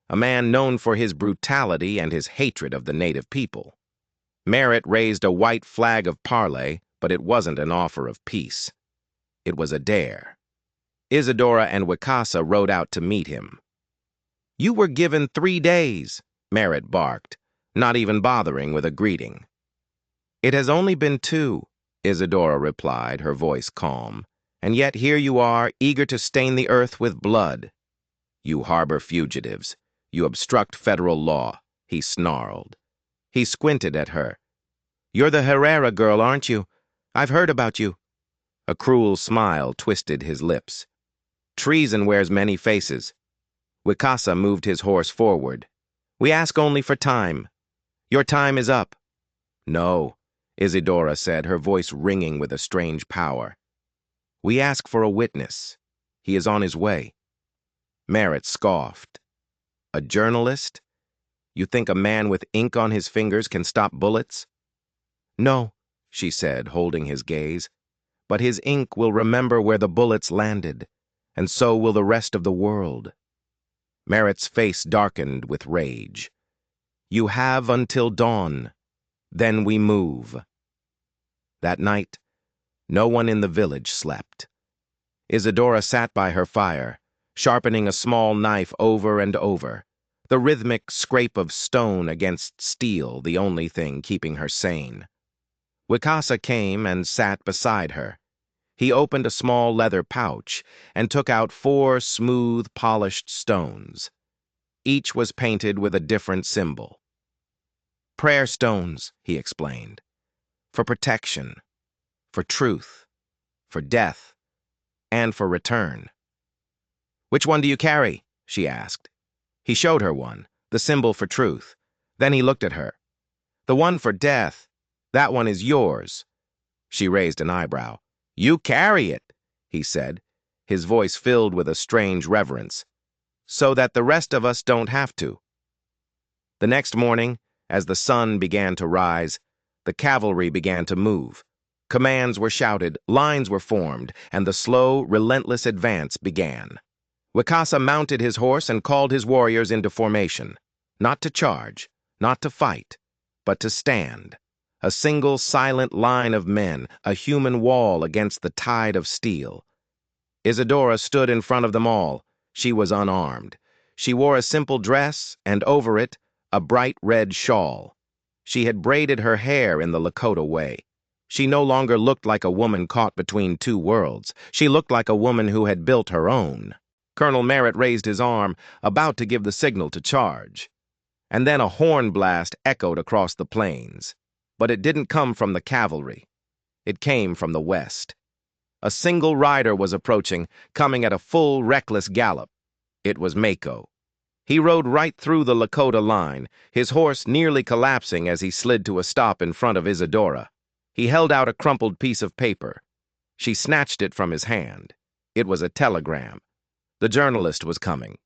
a man known for his brutality and his hatred of the native people. Merritt raised a white flag of parley, but it wasn't an offer of peace. It was a dare. Isadora and Wicasa rode out to meet him. "You were given 3 days," Merritt barked, not even bothering with a greeting. "It has only been 2, Isadora replied, her voice calm. "And yet here you are, eager to stain the earth with blood. You harbor fugitives. You obstruct federal law," he snarled. He squinted at her. "You're the Herrera girl, aren't you? I've heard about you." A cruel smile twisted his lips. "Treason wears many faces." Wicasa moved his horse forward. "We ask only for time. Your time is up." "No," Isadora said, her voice ringing with a strange power. "We ask for a witness. He is on his way." Merritt scoffed. "A journalist? You think a man with ink on his fingers can stop bullets?" "No," she said, holding his gaze. "But his ink will remember where the bullets landed, and so will the rest of the world." Merritt's face darkened with rage. "You have until dawn. Then we move." That night, no one in the village slept. Isadora sat by her fire, sharpening a small knife over and over, the rhythmic scrape of stone against steel the only thing keeping her sane. Wicasa came and sat beside her. He opened a small leather pouch and took out 4 smooth, polished stones. Each was painted with a different symbol. "Prayer stones," he explained. "For protection, for truth, for death, and for return." "Which one do you carry?" she asked. He showed her one, the symbol for truth. Then he looked at her. "The one for death, that one is yours." She raised an eyebrow. "You carry it," he said, his voice filled with a strange reverence, "so that the rest of us don't have to." The next morning, as the sun began to rise, the cavalry began to move. Commands were shouted, lines were formed, and the slow, relentless advance began. Wicasa mounted his horse and called his warriors into formation, not to charge, not to fight, but to stand. A single silent line of men, a human wall against the tide of steel. Isadora stood in front of them all. She was unarmed. She wore a simple dress, and over it, a bright red shawl. She had braided her hair in the Lakota way. She no longer looked like a woman caught between 2 worlds. She looked like a woman who had built her own. Colonel Merritt raised his arm, about to give the signal to charge. And then a horn blast echoed across the plains. But it didn't come from the cavalry. It came from the west. A single rider was approaching, coming at a full, reckless gallop. It was Mako. He rode right through the Lakota line, his horse nearly collapsing as he slid to a stop in front of Isadora. He held out a crumpled piece of paper. She snatched it from his hand. It was a telegram. The journalist was coming,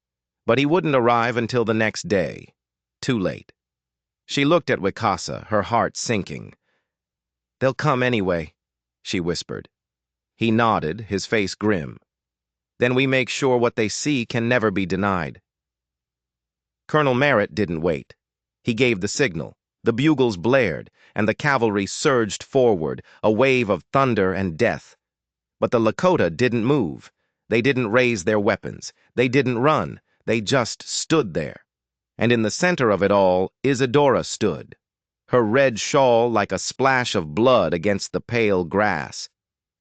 but he wouldn't arrive until the next day. Too late. She looked at Wicasa, her heart sinking. "They'll come anyway," she whispered. He nodded, his face grim. "Then we make sure what they see can never be denied." Colonel Merritt didn't wait. He gave the signal. The bugles blared, and the cavalry surged forward, a wave of thunder and death. But the Lakota didn't move. They didn't raise their weapons. They didn't run. They just stood there. And in the center of it all, Isadora stood, her red shawl like a splash of blood against the pale grass.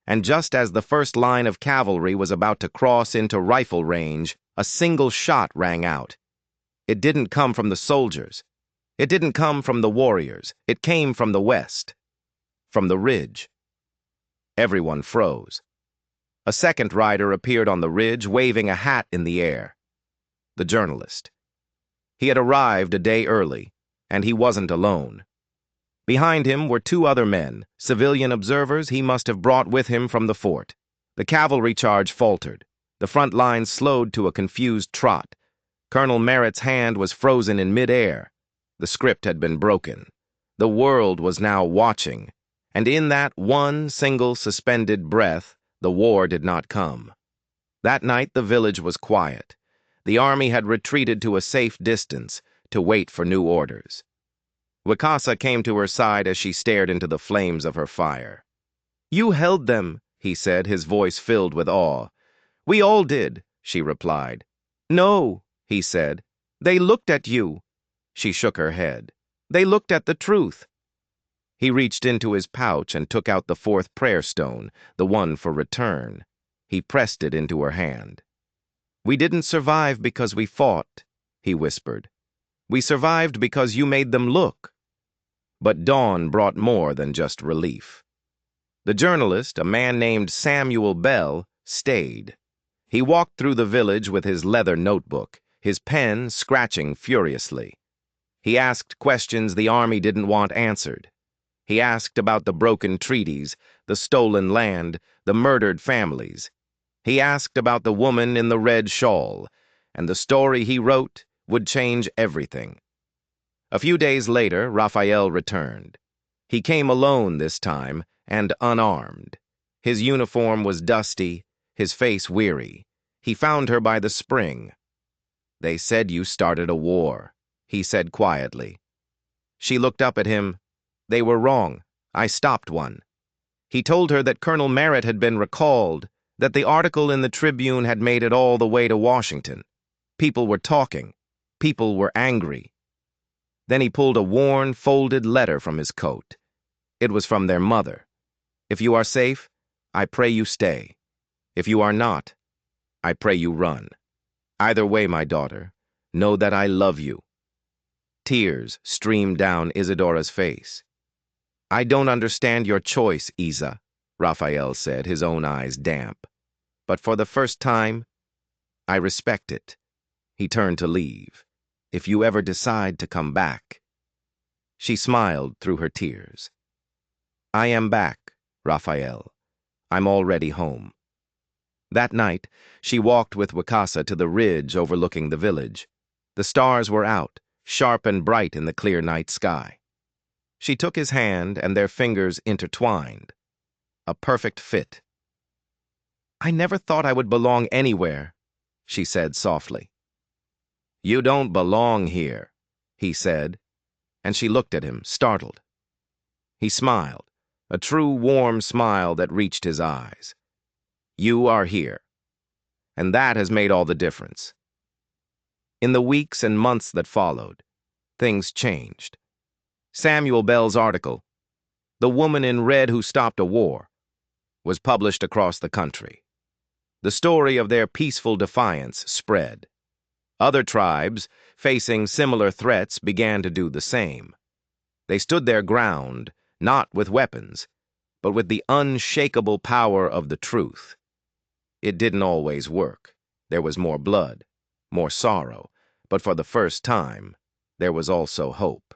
And just as the first line of cavalry was about to cross into rifle range, a single shot rang out. It didn't come from the soldiers. It didn't come from the warriors. It came from the west, from the ridge. Everyone froze. A second rider appeared on the ridge, waving a hat in the air. The journalist. He had arrived a day early, and he wasn't alone. Behind him were two other men, civilian observers he must have brought with him from the fort. The cavalry charge faltered. The front lines slowed to a confused trot. Colonel Merritt's hand was frozen in midair. The script had been broken. The world was now watching, and in that one single suspended breath, the war did not come. That night the village was quiet. The army had retreated to a safe distance to wait for new orders. Wakasa came to her side as she stared into the flames of her fire. "You held them," he said, his voice filled with awe. "We all did," she replied. "No," he said. "They looked at you." She shook her head. "They looked at the truth." He reached into his pouch and took out the fourth prayer stone, the one for return. He pressed it into her hand. "We didn't survive because we fought," he whispered. "We survived because you made them look." But dawn brought more than just relief. The journalist, a man named Samuel Bell, stayed. He walked through the village with his leather notebook, his pen scratching furiously. He asked questions the army didn't want answered. He asked about the broken treaties, the stolen land, the murdered families. He asked about the woman in the red shawl, and the story he wrote would change everything. A few days later, Raphael returned. He came alone this time, and unarmed. His uniform was dusty, his face weary. He found her by the spring. "They said you started a war," he said quietly. She looked up at him. "They were wrong. I stopped one." He told her that Colonel Merritt had been recalled, that the article in the Tribune had made it all the way to Washington. People were talking. People were angry. Then he pulled a worn, folded letter from his coat. It was from their mother. "If you are safe, I pray you stay. If you are not, I pray you run. Either way, my daughter, know that I love you." Tears streamed down Isadora's face. "I don't understand your choice, Isa," Raphael said, his own eyes damp. "But for the first time, I respect it." He turned to leave. "If you ever decide to come back." She smiled through her tears. "I am back, Raphael. I'm already home." That night, she walked with Wakasa to the ridge overlooking the village. The stars were out, sharp and bright in the clear night sky. She took his hand, and their fingers intertwined. A perfect fit. "I never thought I would belong anywhere," she said softly. "You don't belong here," he said, and she looked at him, startled. He smiled, a true warm smile that reached his eyes. "You are here, and that has made all the difference." In the weeks and months that followed, things changed. Samuel Bell's article, "The Woman in Red Who Stopped a War," was published across the country. The story of their peaceful defiance spread. Other tribes, facing similar threats, began to do the same. They stood their ground, not with weapons, but with the unshakable power of the truth. It didn't always work. There was more blood, more sorrow, but for the first time, there was also hope.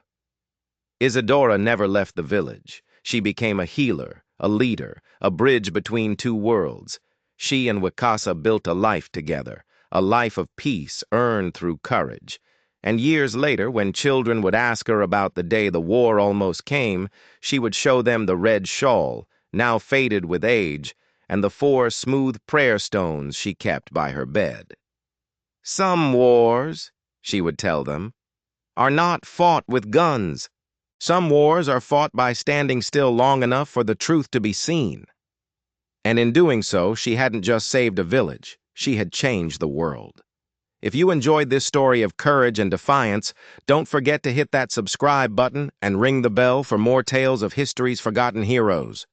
Isadora never left the village. She became a healer, a leader, a bridge between two worlds. She and Wakasa built a life together, a life of peace earned through courage. And years later, when children would ask her about the day the war almost came, she would show them the red shawl, now faded with age, and the 4 smooth prayer stones she kept by her bed. Some wars, she would tell them, are not fought with guns. Some wars are fought by standing still long enough for the truth to be seen. And in doing so, she hadn't just saved a village, she had changed the world. If you enjoyed this story of courage and defiance, don't forget to hit that subscribe button and ring the bell for more tales of history's forgotten heroes.